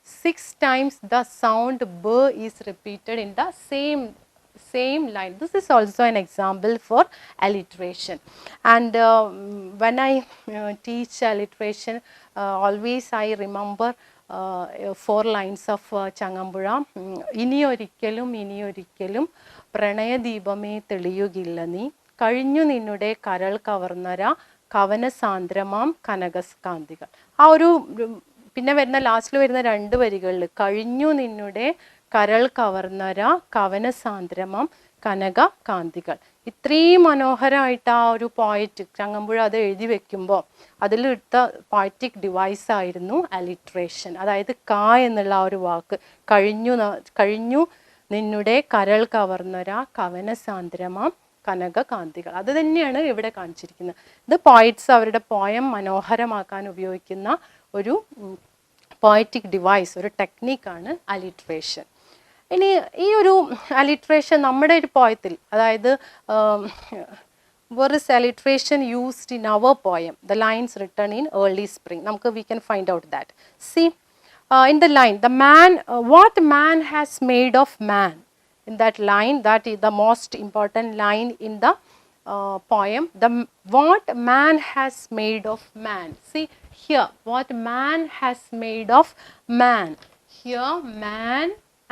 6 times the sound b is repeated in the same line. This is also an example for alliteration. And when I teach alliteration, always I remember 4 lines of Changambura. ഇനിയൊരിക്കലും പ്രണയദീപമേ തെളിയുകില്ല നീ, കഴിഞ്ഞു നിന്നുടെ കരൾ കവർന്നര കവനസാന്ദ്രമാം കനകസ്കാന്തികൾ. ആ ഒരു പിന്നെ വരുന്ന ലാസ്റ്റിൽ വരുന്ന 2 വരികളിൽ കഴിഞ്ഞു നിന്നുടെ കരൾ കവർന്നര കവനസാന്ദ്രമാം കനക കാന്തികൾ. ഇത്രയും മനോഹരമായിട്ട് ആ ഒരു പോയറ്റ് ചങ്ങമ്പുഴ അത് എഴുതി വെക്കുമ്പോൾ അതിലെടുത്ത പോയറ്റിക് ഡിവൈസ് ആയിരുന്നു അലിട്രേഷൻ. അതായത് കാ എന്നുള്ള ആ ഒരു വാക്ക്, കഴിഞ്ഞു നിന്നുടെ കരൾ കവർന്നര കവനസാന്ദ്രമാം കനക കാന്തികൾ, അത് തന്നെയാണ് ഇവിടെ കാണിച്ചിരിക്കുന്നത്. ഇത് പോയറ്റ്സ് അവരുടെ പോയം മനോഹരമാക്കാൻ ഉപയോഗിക്കുന്ന ഒരു പോയറ്റിക് ഡിവൈസ്, ഒരു ടെക്നിക്കാണ് അലിട്രേഷൻ. ഇനി ഈ ഒരു അലിട്രേഷൻ നമ്മുടെ ഒരു പോയത്തിൽ, അതായത് where is alliteration used in our poem, the lines written in early spring, നമുക്ക് we can find out that. See, in the line, the man, what man has made of man, in that line, that is the most important line in the poem, what man has made of man. See here, what man has made of man, here man,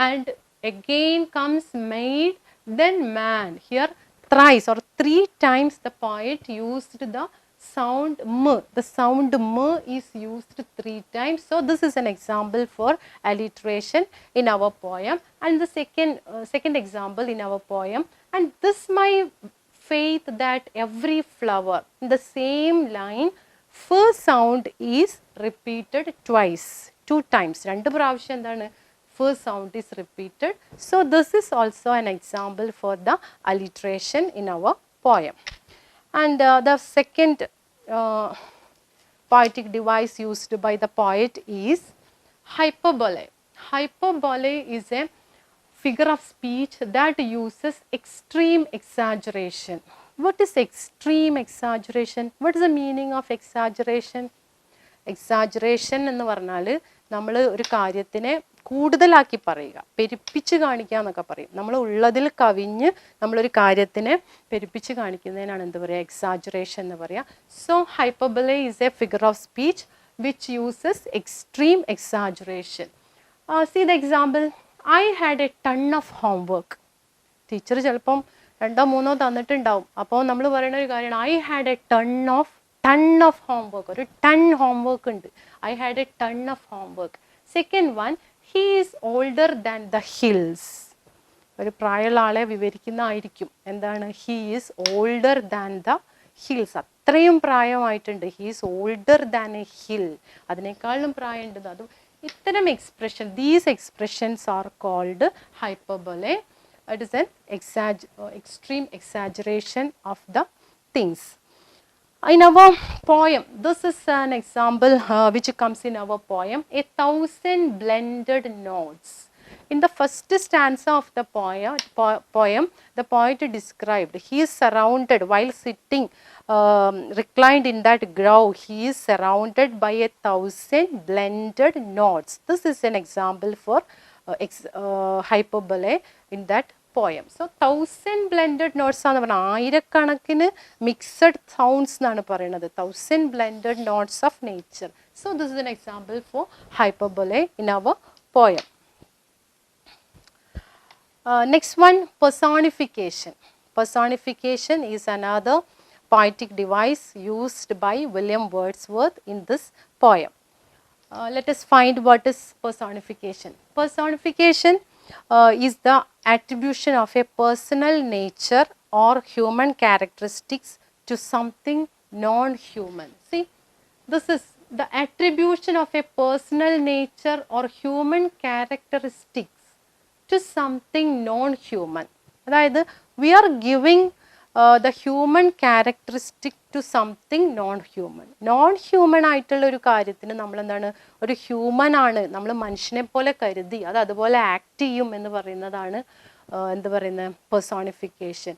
and again comes made, then man. Here thrice or 3 times the poet used the sound m. The sound m is used 3 times. So this is an example for alliteration in our poem, and the second example in our poem. And this my faith that every flower in the same line, first sound is repeated twice, 2 times. 2 പ്രാവശ്യം എന്താണ്, first sound is repeated. So this is also an example for the alliteration in our poem. And the second poetic device used by the poet is hyperbole. Hyperbole is a figure of speech that uses extreme exaggeration. What is extreme exaggeration? What is the meaning of exaggeration? Exaggeration എന്ന് പറഞ്ഞാൽ നമ്മൾ ഒരു കാര്യത്തിനെ കൂടുതലാക്കി പറയുക, പെരുപ്പിച്ച് കാണിക്കുക എന്നൊക്കെ പറയും. നമ്മൾ ഉള്ളതിൽ കവിഞ്ഞ് നമ്മളൊരു കാര്യത്തിനെ പെരുപ്പിച്ച് കാണിക്കുന്നതിനാണ് എന്ത് പറയുക, എക്സാജറേഷൻ എന്ന് പറയുക. So hyperbole is a figure of speech which uses extreme exaggeration. See the example, I had a ton of homework. Teacher ചിലപ്പം 2 or 3 തന്നിട്ടുണ്ടാവും. അപ്പോൾ നമ്മൾ പറയുന്ന ഒരു കാര്യമാണ് I had a ton of homework. ഒരു ടൺ ഹോംവർക്ക് ഉണ്ട്. I had a ton of homework. Second one, he is older than the hills. ഒരു പ്രായമുള്ള ആളെ വിവരിക്കുന്നതായിരിക്കും. എന്താണ്, he is older than the hills. അത്രയും പ്രായമായിട്ടുണ്ട്. he is older than a hill. അതിനേക്കാളും പ്രായമുണ്ട്. അതും ഇത്തരം expression, these expressions are called hyperbole. It is an extreme exaggeration of the things. In our poem, this is an example which comes in our poem, 1,000 blended notes. In the first stanza of the poem, the poet described, he is surrounded while sitting reclined in that grove, he is surrounded by 1,000 blended notes. This is an example for hyperbole in that poem. So 1,000 blended notes ആണ് പറഞ്ഞാൽ, ആയിരക്കണക്കിന് mixed sounds എന്നാണ് പറയുന്നത്. 1,000 blended notes of nature. So this is an example for hyperbole in our poem. Next one, personification. Personification is another poetic device used by William Wordsworth in this poem. Let us find what is personification. Personification is the attribution of a personal nature or human characteristics to something non-human. See, this is the attribution of a personal nature or human characteristics to something non-human. അതായത് we are giving the human characteristic to something non-human. Non-human ആയിട്ടുള്ള ഒരു കാര്യത്തിന് നമ്മൾ എന്താണ്, ഒരു human ആണ്, നമ്മൾ മനുഷ്യനെ പോലെ കരുതി അത് അതുപോലെ ആക്ട് ചെയ്യും എന്ന് പറയുന്നതാണ് എന്ത് പറയുന്നത്, personification.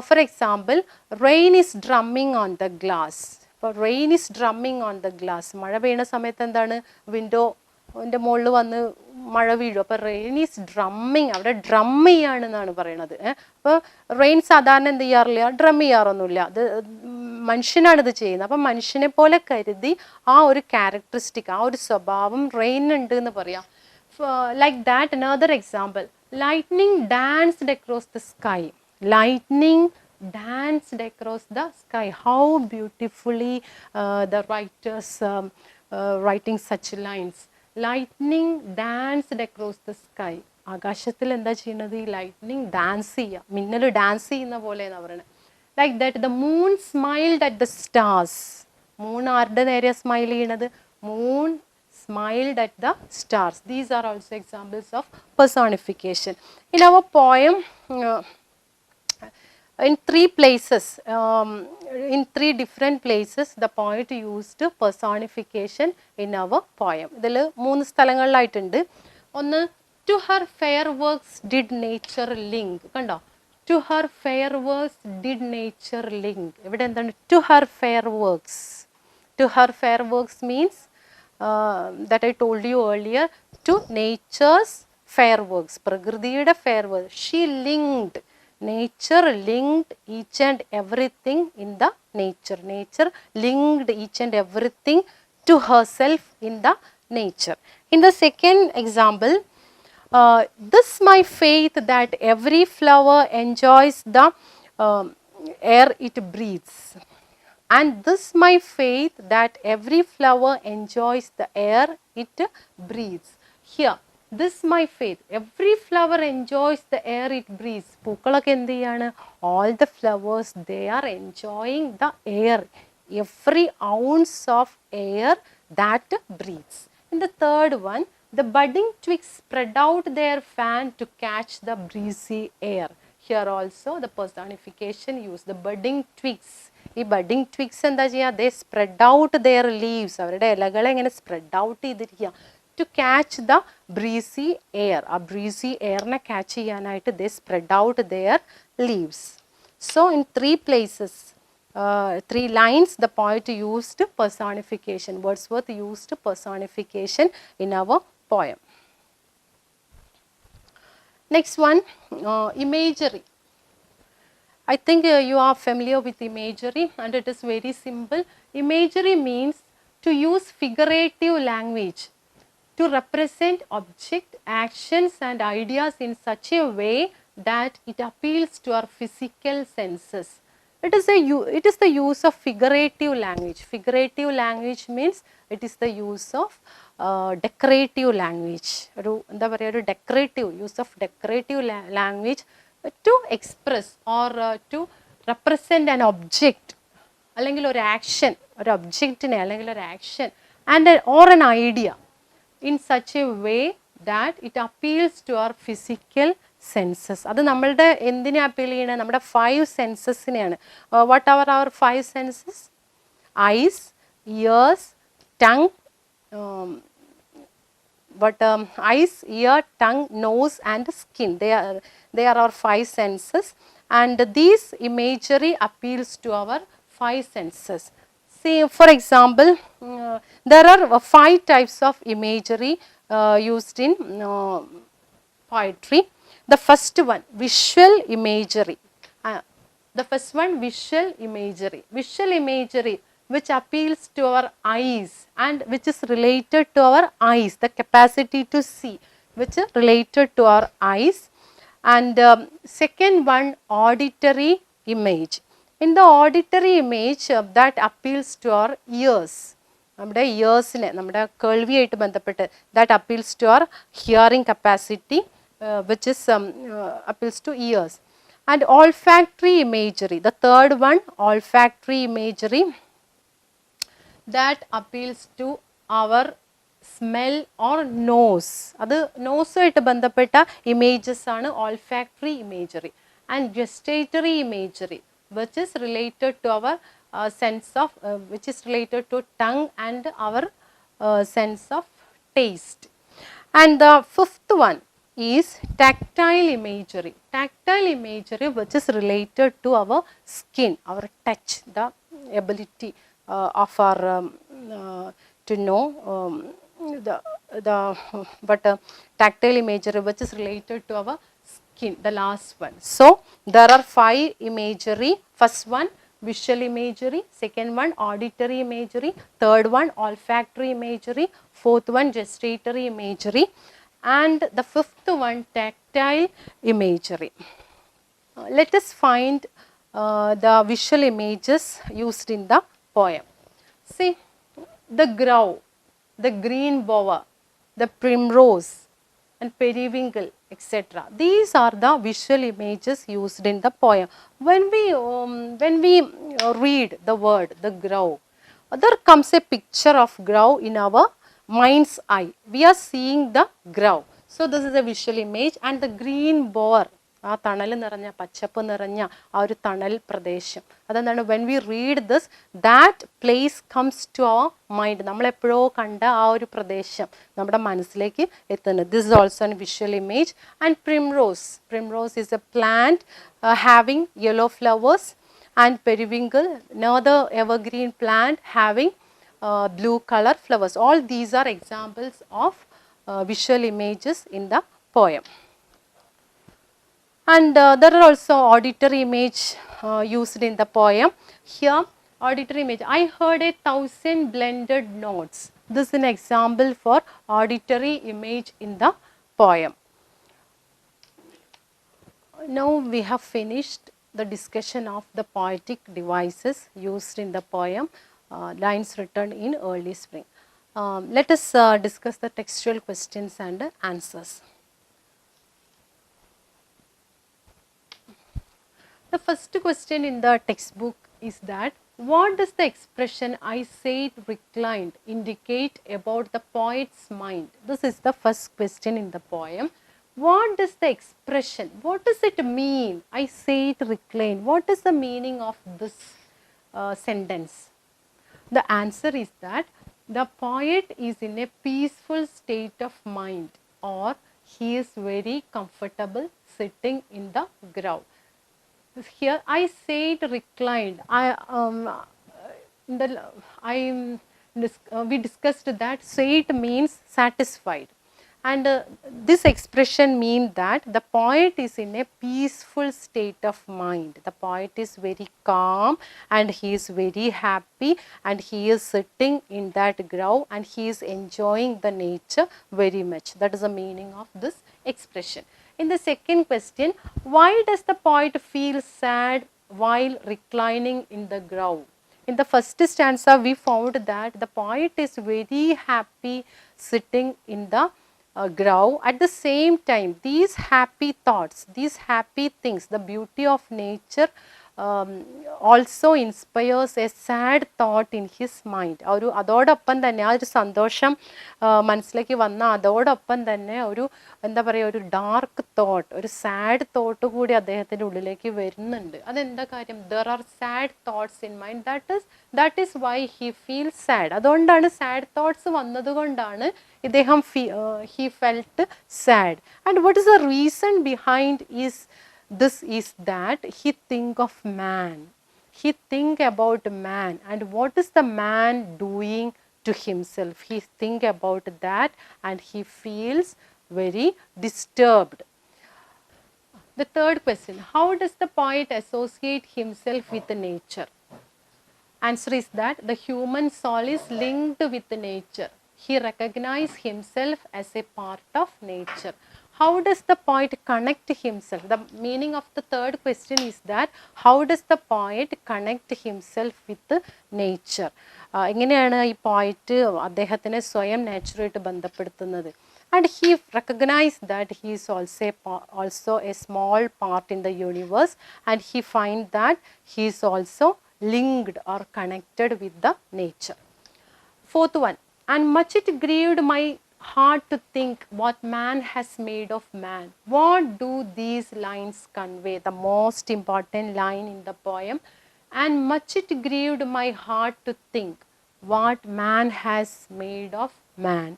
For example, rain is drumming on the glass. ഇപ്പോൾ rain is drumming on the glass. മഴ പെയ്യുന്ന സമയത്ത് എന്താണ്, വിൻഡോൻ്റെ മുകളിൽ വന്ന് മഴ വീഴും. അപ്പോൾ റെയിൻ ഈസ് ഡ്രമ്മിങ്, അവിടെ ഡ്രം ചെയ്യാണെന്നാണ് പറയണത്. അപ്പോൾ റെയിൻ സാധാരണ എന്ത് ചെയ്യാറില്ല, ഡ്രം ചെയ്യാറൊന്നുമില്ല, അത് മനുഷ്യനാണിത് ചെയ്യുന്നത്. അപ്പം മനുഷ്യനെ പോലെ കരുതി ആ ഒരു ക്യാരക്ടറിസ്റ്റിക്, ആ ഒരു സ്വഭാവം റെയിൻ ഉണ്ട് എന്ന് പറയാം. Like that another example, lightning danced across the sky. Lightning danced across the sky. How beautifully the writers writing such lines. Lightning danced across the sky. ആകാശത്തിൽ എന്താ ചെയ്യുന്നത്, ഈ ലൈറ്റ്നിങ് ഡാൻസ് ചെയ്യുക, മിന്നൽ ഡാൻസ് ചെയ്യുന്ന പോലെ എന്നാണ് പറയുന്നത്. Like that the moon smiled at the stars. Moon ആരുടെ നേരെ സ്മൈൽ ചെയ്യണത്, moon smiled at the stars. These are also examples of personification. In our poem, in three places, in three different places, the poet used personification in our poem. ഇതിൽ 3 സ്ഥലങ്ങളിലായിട്ടുണ്ട്. ഒന്ന്, to her fair works did nature link. കണ്ടോ, to her fair works did nature link. ഇവിടെ എന്താണ്, to her fair works. To her fair works means that I told you earlier, to nature's fair works, പ്രകൃതിയുടെ fair works. She linked, nature linked each and everything in the nature. Nature linked each and everything to herself in the nature. In the second example, this my faith that every flower enjoys the air it breathes. And this my faith that every flower enjoys the air it breathes. Here, this my faith, every flower enjoys the air it breathes. പൂക്കളൊക്കെ എന്ത് ചെയ്യാണ്, all the flowers they are enjoying the air, every ounce of air that breathes. In the third one, the budding twigs spread out their fan to catch the breezy air. Here also the personification used, the budding twigs. ഈ budding twigs എന്താ ചെയ്യുക, they spread out their leaves, അവരുടെ ഇലകളെ ഇങ്ങനെ spread out ചെയ്തിരിക്കുക, to catch the breezy air, ആ breezy എയറിനെ catch ചെയ്യാനായിട്ട് they spread out their leaves. So in 3 places, 3 lines, the poet used personification. Wordsworth used personification in our poem. Next one, imagery. I think you are familiar with imagery and it is very simple. Imagery means to use figurative language to represent object, actions and ideas in such a way that it appeals to our physical senses. It is the use of figurative language. Figurative language means it is the use of decorative language. എന്താ പറയുക, ഒരു decorative use of decorative language to express or to represent an object, അല്ലെങ്കിൽ ഒരു action, ഒരു ഒബ്ജക്റ്റിനെ അല്ലെങ്കിൽ ഒരു action and or an idea in such a way that it appeals to our physical senses. അത് നമ്മളുടെ എന്തിനെ അപ്പീൽ ചെയ്യണേ, നമ്മുടെ 5 സെൻസസിനെയാണ്. what are our 5 senses? eyes, ears, tongue, eyes, ear, tongue, nose and skin. They are our 5 senses and these imagery appeals to our 5 senses. See, for example, there are 5 types of imagery used in poetry. The first one, visual imagery. The first one, visual imagery. Visual imagery which appeals to our eyes and which is related to our eyes, the capacity to see, which is related to our eyes. And second one, auditory image. In the auditory image that appeals to our ears, നമ്മുടെ ഇയേഴ്സിനെ നമ്മുടെ കേൾവിയായിട്ട് ബന്ധപ്പെട്ട് that appeals to our hearing capacity which is appeals to ears. And olfactory imagery, the third one, olfactory imagery that appeals to our smell or nose. അത് നോസുമായിട്ട് ബന്ധപ്പെട്ട images ആണ് olfactory imagery. And gustatory imagery which is related to our sense of which is related to tongue and our sense of taste. And the fifth one is tactile imagery. Tactile imagery which is related to our skin, our touch, the ability of our to know tactile imagery which is related to our skin, the last one. So there are 5 imagery. First one, visual imagery. Second one, auditory imagery. Third one, olfactory imagery. Fourth one, gustatory imagery. And the fifth one, tactile imagery. Let us find the visual images used in the poem. See, the grove, the green bower, the primrose and periwinkle, etc. These are the visual images used in the poem. When we read the word, the grove, there comes a picture of grove in our mind's eye. We are seeing the grove. So this is a visual image. And the green bower, ആ തണൽ നിറഞ്ഞ പച്ചപ്പ് നിറഞ്ഞ ആ ഒരു തണൽ പ്രദേശം, അതെന്താണ്, when we read this that place comes to our mind. നമ്മളെപ്പോഴോ കണ്ട ആ ഒരു പ്രദേശം നമ്മുടെ മനസ്സിലേക്ക് എത്തുന്നത്. This is also an visual image. And primrose, primrose is a plant having yellow flowers. And periwinkle, another evergreen plant having blue color flowers. All these are examples of visual images in the poem. And there are also auditory image used in the poem. Here, auditory image, I heard 1,000 blended notes. This is an example for auditory image in the poem. Now we have finished the discussion of the poetic devices used in the poem, lines written in early spring. Let us discuss the textual questions and answers. The first question in the textbook is that, what does the expression I sat reclined indicate about the poet's mind? This is the first question in the poem. What does the expression, what does it mean, I sat reclined? What is the meaning of this sentence? The answer is that the poet is in a peaceful state of mind, or he is very comfortable sitting in the grove. Here, I sat reclined. We discussed that sat means satisfied, and this expression means that the poet is in a peaceful state of mind. The poet is very calm and he is very happy, and he is sitting in that grove and he is enjoying the nature very much. That is the meaning of this expression. In the second question, why does the poet feel sad while reclining in the grove? In the first stanza, we found that the poet is very happy sitting in the grove. At the same time, these happy thoughts, these happy things, the beauty of nature also inspires a sad thought in his mind. ഒരു അതോടൊപ്പം തന്നെ ആ ഒരു സന്തോഷം മനസ്സിലേക്ക് വന്ന അതോടൊപ്പം തന്നെ ഒരു എന്താ പറയുക, ഒരു ഡാർക്ക് തോട്ട്, ഒരു സാഡ് തോട്ട് കൂടി അദ്ദേഹത്തിൻ്റെ ഉള്ളിലേക്ക് വരുന്നുണ്ട്. അതെന്താ കാര്യം? There are sad thoughts in mind, that is why he feel sad. അതുകൊണ്ടാണ് സാഡ് തോട്ട്സ് വന്നതുകൊണ്ടാണ് ഇദ്ദേഹം he felt sad. And what is the reason behind this is that he think of man, he think about man, and what is the man doing to himself. He think about that and he feels very disturbed. The third question, how does the poet associate himself with nature? Answer is that the human soul is linked with nature. He recognizes himself as a part of nature. How does the poet connect himself? The meaning of the third question is that how does the poet connect himself with nature? എങ്ങനെയാണ് ഈ പോയിറ്റ് അദ്ദേഹത്തിനെ സ്വയം നേച്ചറുമായിട്ട് ബന്ധപ്പെടുത്തുന്നത്? And he recognized that he is also a small part in the universe, and he finds that he is also linked or connected with the nature. Fourth one, and much it grieved my heart to think what man has made of man. What do these lines convey? The most important line in the poem. And much it grieved my heart to think what man has made of man.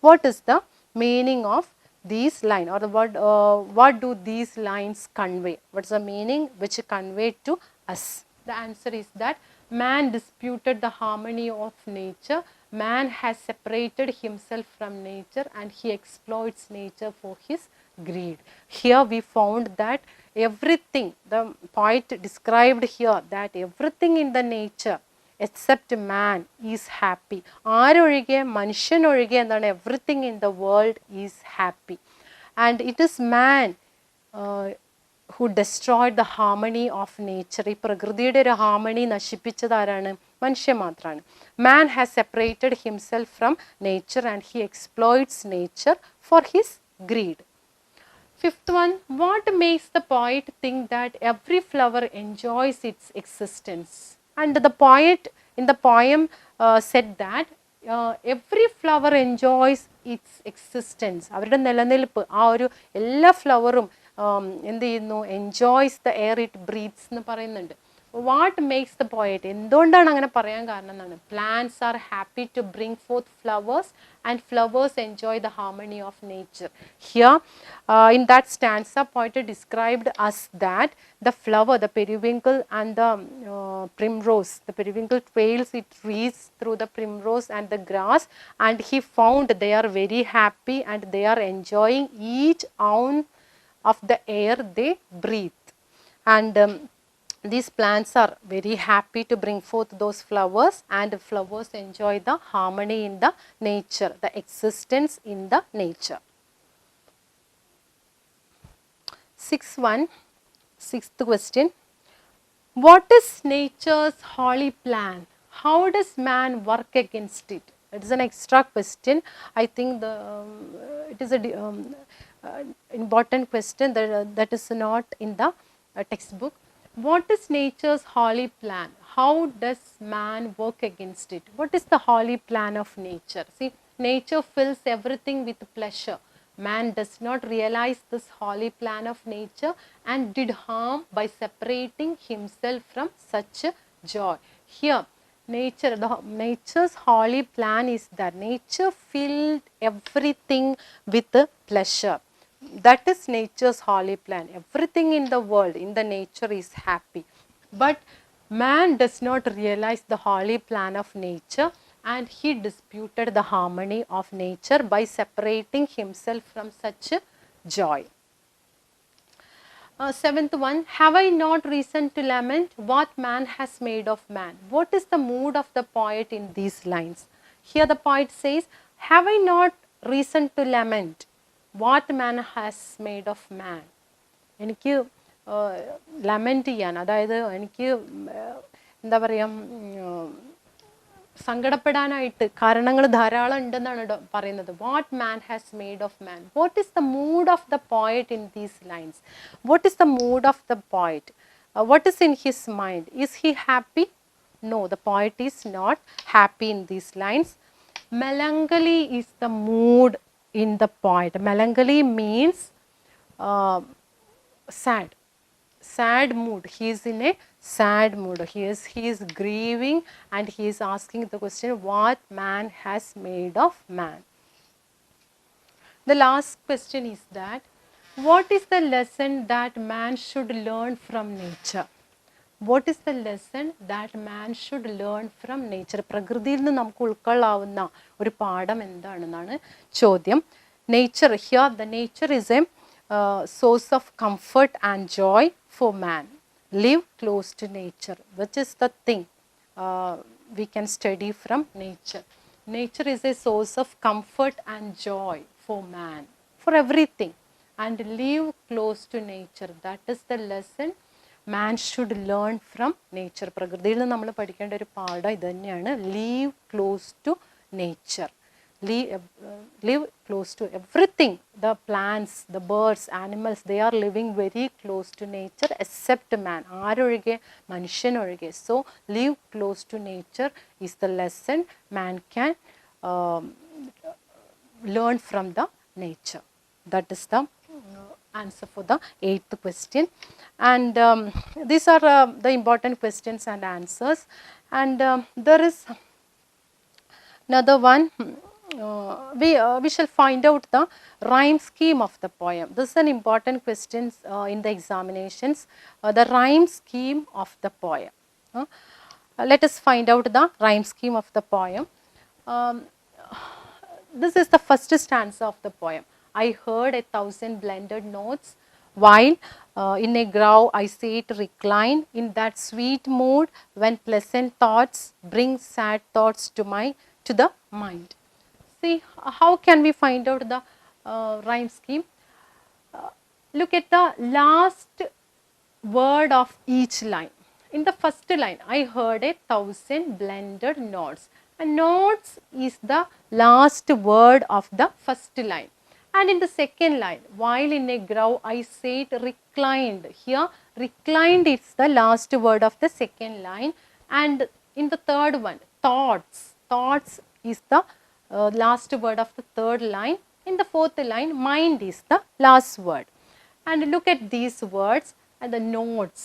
What is the meaning of these lines, or what do these lines convey? What is the meaning which convey to us? The answer is that man disputed the harmony of nature. Man has separated himself from nature and he exploits nature for his greed. Here we found that everything, the poet described here that everything in the nature except man is happy. ആരൊഴികെ മനുഷ്യനൊഴികെ എന്താണ്, everything in the world is happy. And it is man who destroyed the harmony of nature. ഈ പ്രകൃതിയുടെ ഒരു harmony നശിപ്പിച്ചത് ആരാണ്? മനുഷ്യൻ മാത്രമാണ്. Man has separated himself from nature and he exploits nature for his greed. Fifth one, what makes the poet think that every flower enjoys its existence? And the poet in the poem said that every flower enjoys its existence. അവരുടെ നിലനിൽപ്പ്, ആ ഒരു എല്ലാ ഫ്ലവറും എന്ത് ചെയ്യുന്നു? Enjoys the air it breathes എന്ന് പറയുന്നുണ്ട്. What makes the poet, എന്തുകൊണ്ടാണ് അങ്ങനെ പറയാൻ കാരണം എന്നാണ്? Plants are happy to bring forth flowers and flowers enjoy the harmony of nature. Here in that stanza, poet described us that the flower, the periwinkle and the primrose, the periwinkle trails its trees through the primrose and the grass, and he found they are very happy and they are enjoying each ounce of the air they breathe. And these plants are very happy to bring forth those flowers, and flowers enjoy the harmony in the nature, the existence in the nature. Sixth question. What is nature's holy plan? How does man work against it? It is an extra question. I think it is a important question that is not in the textbook. What is nature's holy plan? How does man work against it? What is the holy plan of nature? See, nature fills everything with pleasure. Man does not realize this holy plan of nature and did harm by separating himself from such joy. Here, nature's holy plan is that nature filled everything with pleasure. That is nature's holy plan. Everything in the world, in the nature is happy. But man does not realize the holy plan of nature, and he disputed the harmony of nature by separating himself from such joy. Seventh one, have I not reason to lament what man has made of man? What is the mood of the poet in these lines? Here the poet says, have I not reason to lament what man has made of man? എനിക്ക് ലമെൻറ്റ് ചെയ്യാൻ, അതായത് എനിക്ക് എന്താ പറയുക, സങ്കടപ്പെടാനായിട്ട് കാരണങ്ങൾ ധാരാളം ഉണ്ടെന്നാണ് പറയുന്നത്. What man has made of man. What is the mood of the poet in these lines? What is the mood of the poet? What is in his mind? Is he happy? No, the poet is not happy in these lines. Melancholy is the mood in the poet. Melancholy means sad. Sad mood. He is in a sad mood. He is grieving, and he is asking the question, what man has made of man? The last question is that, what is the lesson that man should learn from nature? What is the lesson that man should learn from nature? പ്രകൃതിയിൽ നിന്ന് നമുക്ക് ഉൾക്കൊള്ളാവുന്ന ഒരു പാഠം എന്താണെന്നാണ് ചോദ്യം. Nature, here the nature is a source of comfort and joy for man. Live close to nature, which is the thing we can study from nature. Nature is a source of comfort and joy for man, for everything, and live close to nature. That is the lesson man should learn from nature. പ്രകൃതിയിൽ നിന്ന് നമ്മൾ പഠിക്കേണ്ട ഒരു പാഠം ഇത് തന്നെയാണ്. Live close to nature. Live close to everything. The plants, the birds, animals, they are living very close to nature except man. ആരൊഴികെ? മനുഷ്യനൊഴികെ. So live close to nature is the lesson man can learn from the nature. That is the answer for the 8th question. And these are the important questions and answers. And there is another one. We shall find out the rhyme scheme of the poem. This is an important question in the examinations. The rhyme scheme of the poem. Let us find out the rhyme scheme of the poem. This is the first stanza of the poem. I heard 1,000 blended notes while in a grove I sat reclined in that sweet mood when pleasant thoughts bring sad thoughts to the mind. See, how can we find out the rhyme scheme? Look at the last word of each line. In the first line, I heard 1,000 blended notes. And notes is the last word of the first line. And in the second line, while in a grove I sat reclined. Here, reclined is the last word of the second line. And in the third one, thoughts. Thoughts is the last word of the third line. In the fourth line, mind is the last word. And look at these words and the notes.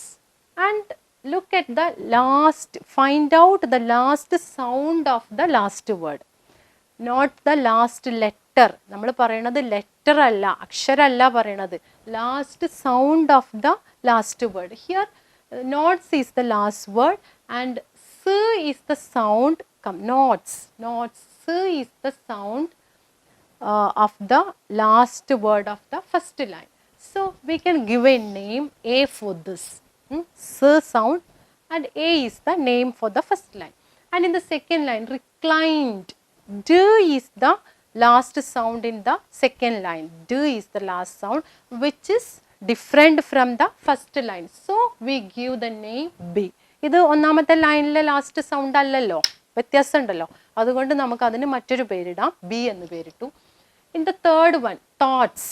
And look at the last, find out the last sound of the last word. Not the last letter. നമ്മൾ പറയണത് letter അല്ല, അക്ഷരമല്ല പറയണത്. Last sound of the last word. Here, notes is the last word and s is the sound. Notes. S is the sound of the last word of the first line. So we can give a name A for this. S sound, and A is the name for the first line. And in the second line, reclined. D is the last sound in the second line. D is the last sound which is different from the first line. So we give the name B. ഇത് ഒന്നാമത്തെ ലൈനിലെ last sound അല്ലല്ലോ, വ്യത്യാസം ഉണ്ടല്ലോ. അതുകൊണ്ട് നമുക്ക് അതിന് മറ്റൊരു പേരിടാം, ബി എന്ന് പേരിട്ടു. In the third one, thoughts.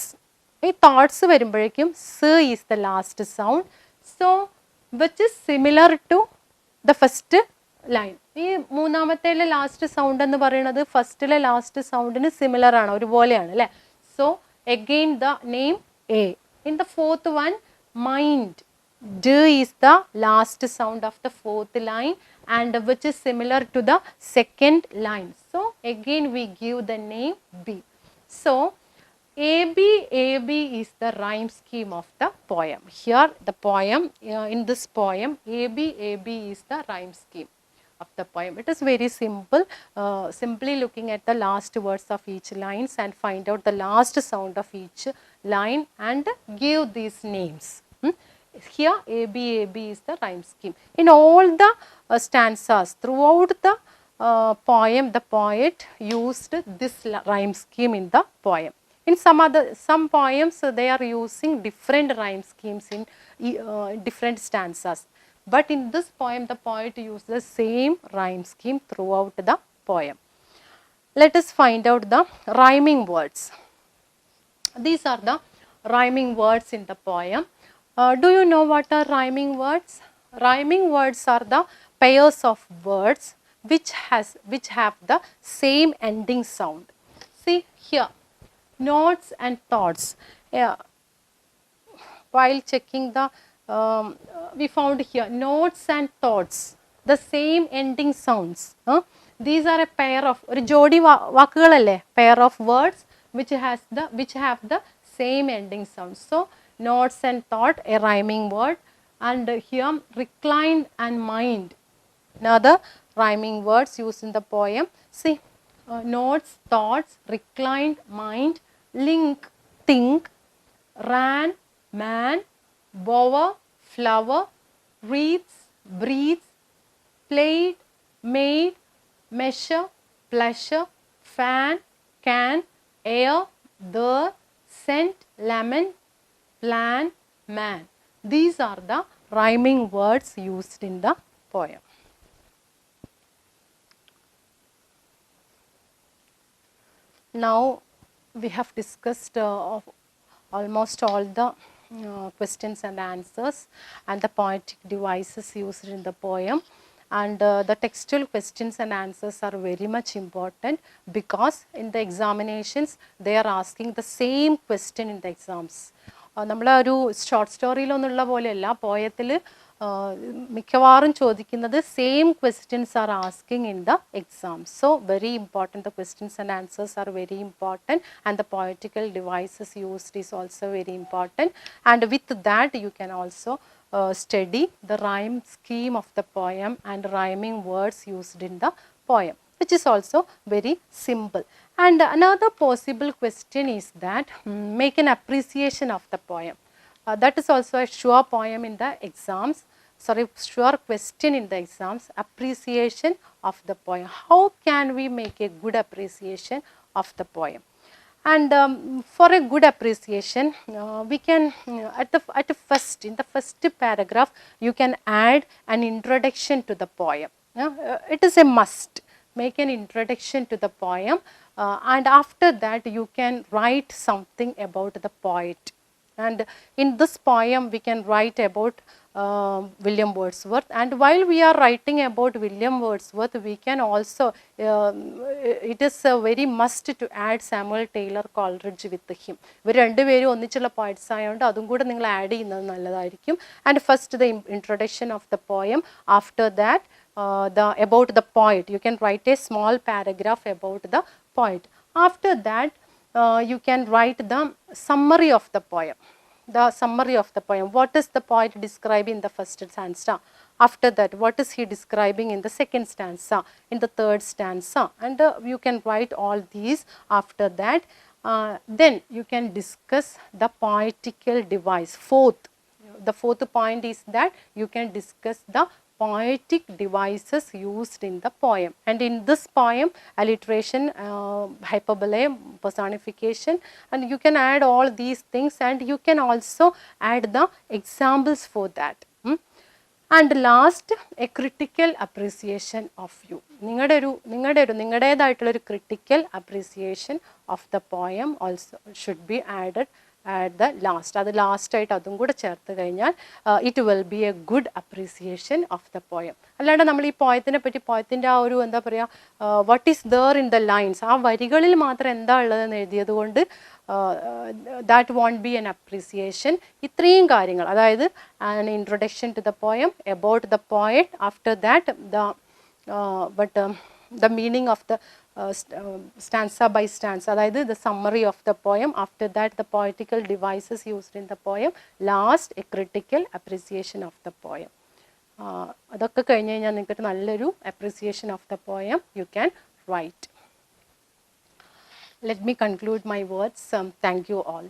ഈ തോട്ട്സ് വരുമ്പോഴേക്കും S is the last sound. So which is similar to the first line. ഈ മൂന്നാമത്തേലെ ലാസ്റ്റ് സൗണ്ട് എന്ന് പറയുന്നത് ഫസ്റ്റിലെ ലാസ്റ്റ് സൗണ്ടിന് സിമിലർ ആണ്, ഒരുപോലെയാണ് അല്ലേ. So again the name A. In the fourth one, mind. D is the last sound of the fourth line and which is similar to the second line. So again we give the name B. So AB is the rhyme scheme of the poem. Here the poem, in this poem, AB is the rhyme scheme of the poem. It is very simple. Simply looking at the last words of each lines and find out the last sound of each line and give these names. Here AB is the rhyme scheme. In all the stanzas, throughout the poem, the poet used this rhyme scheme in the poem. In some poems, they are using different rhyme schemes in different stanzas. But in this poem, the poet used the same rhyme scheme throughout the poem. Let us find out the rhyming words. These are the rhyming words in the poem. Do you know what are rhyming words? Rhyming words are the pairs of words which have the same ending sound. See here, notes and thoughts. While checking the, we found here notes and thoughts, the same ending sounds. These are a pair of ഒരു ജോഡി വാക്കുകളല്ലേ, pair of words which have the same ending sound. So notes and thought, a rhyming word, and here reclined and mind, another rhyming words used in the poem. See, notes, thoughts, reclined, mind, link, think, ran, man, bower, flower, reads, breathes, played, made, measure, pleasure, fan, can, air, there, scent, lemon, plan, man. These are the rhyming words used in the poem. Now we have discussed almost all the questions and answers and the poetic devices used in the poem. And the textual questions and answers are very much important because in the examinations they are asking the same question in the exams. നമ്മൾ ഒരു short സ്റ്റോറിയിലൊന്നുള്ള പോലെയല്ല, പോയത്തിൽ മിക്കവാറും ചോദിക്കുന്നത് same questions are asking in the exam. So very important, the questions and answers are very important and the poetical devices used is also very important. And with that you can also study the rhyme scheme of the poem and rhyming words used in the poem, which is also very simple. And another possible question is that make an appreciation of the poem. That is also a sure poem in the exams. Sorry, sure question in the exams. Appreciation of the poem. How can we make a good appreciation of the poem? And for a good appreciation, we can at first, in the first paragraph, you can add an introduction to the poem. It is a must. Make an introduction to the poem, and after that you can write something about the poet. And in this poem we can write about William Wordsworth, and while we are writing about William Wordsworth, we can also it is a very must to add Samuel Taylor Coleridge with him. ഇവർ രണ്ടുപേരും ഒന്നിച്ചുള്ള poets ആയതുകൊണ്ട് അതും കൂടെ നിങ്ങൾ add ചെയ്യുന്നത് നല്ലതായിരിക്കും. And first the introduction of the poem, after that about the poet. You can write a small paragraph about the poet. After that you can write the summary of the poem. The summary of the poem. What is the poet describing in the first stanza? After that, what is he describing in the second stanza, in the third stanza? And you can write all these. After that, then you can discuss the poetical device. The fourth point is that you can discuss the poetic devices used in the poem. And in this poem, alliteration, hyperbole, personification, and you can add all these things, and you can also add the examples for that. And last, a critical appreciation of you. നിങ്ങളുടേതായിട്ടുള്ള ഒരു critical appreciation of the poem also should be added at the last. അത് ലാസ്റ്റായിട്ട് അതും കൂടെ ചേർത്ത് കഴിഞ്ഞാൽ it will be a good appreciation of the poem. അല്ലാണ്ട് നമ്മൾ ഈ പോയത്തിനെ പറ്റി, പോയത്തിൻ്റെ ആ ഒരു എന്താ പറയുക, what is there in the lines, ആ വരികളിൽ മാത്രം എന്താ ഉള്ളതെന്ന് എഴുതിയത് കൊണ്ട് that won't be an appreciation. ഇത്രയും കാര്യങ്ങൾ, അതായത് an introduction to the poem, about the poet, after that the meaning of the stanza by stanza, അതായത് the summary of the poem, after that the poetical devices used in the poem, last a critical appreciation of the poem. അതൊക്കെ കഴിഞ്ഞ് കഴിഞ്ഞാൽ നിങ്ങൾക്ക് നല്ലൊരു appreciation of the poem you can write. Let me conclude my words. Thank you all.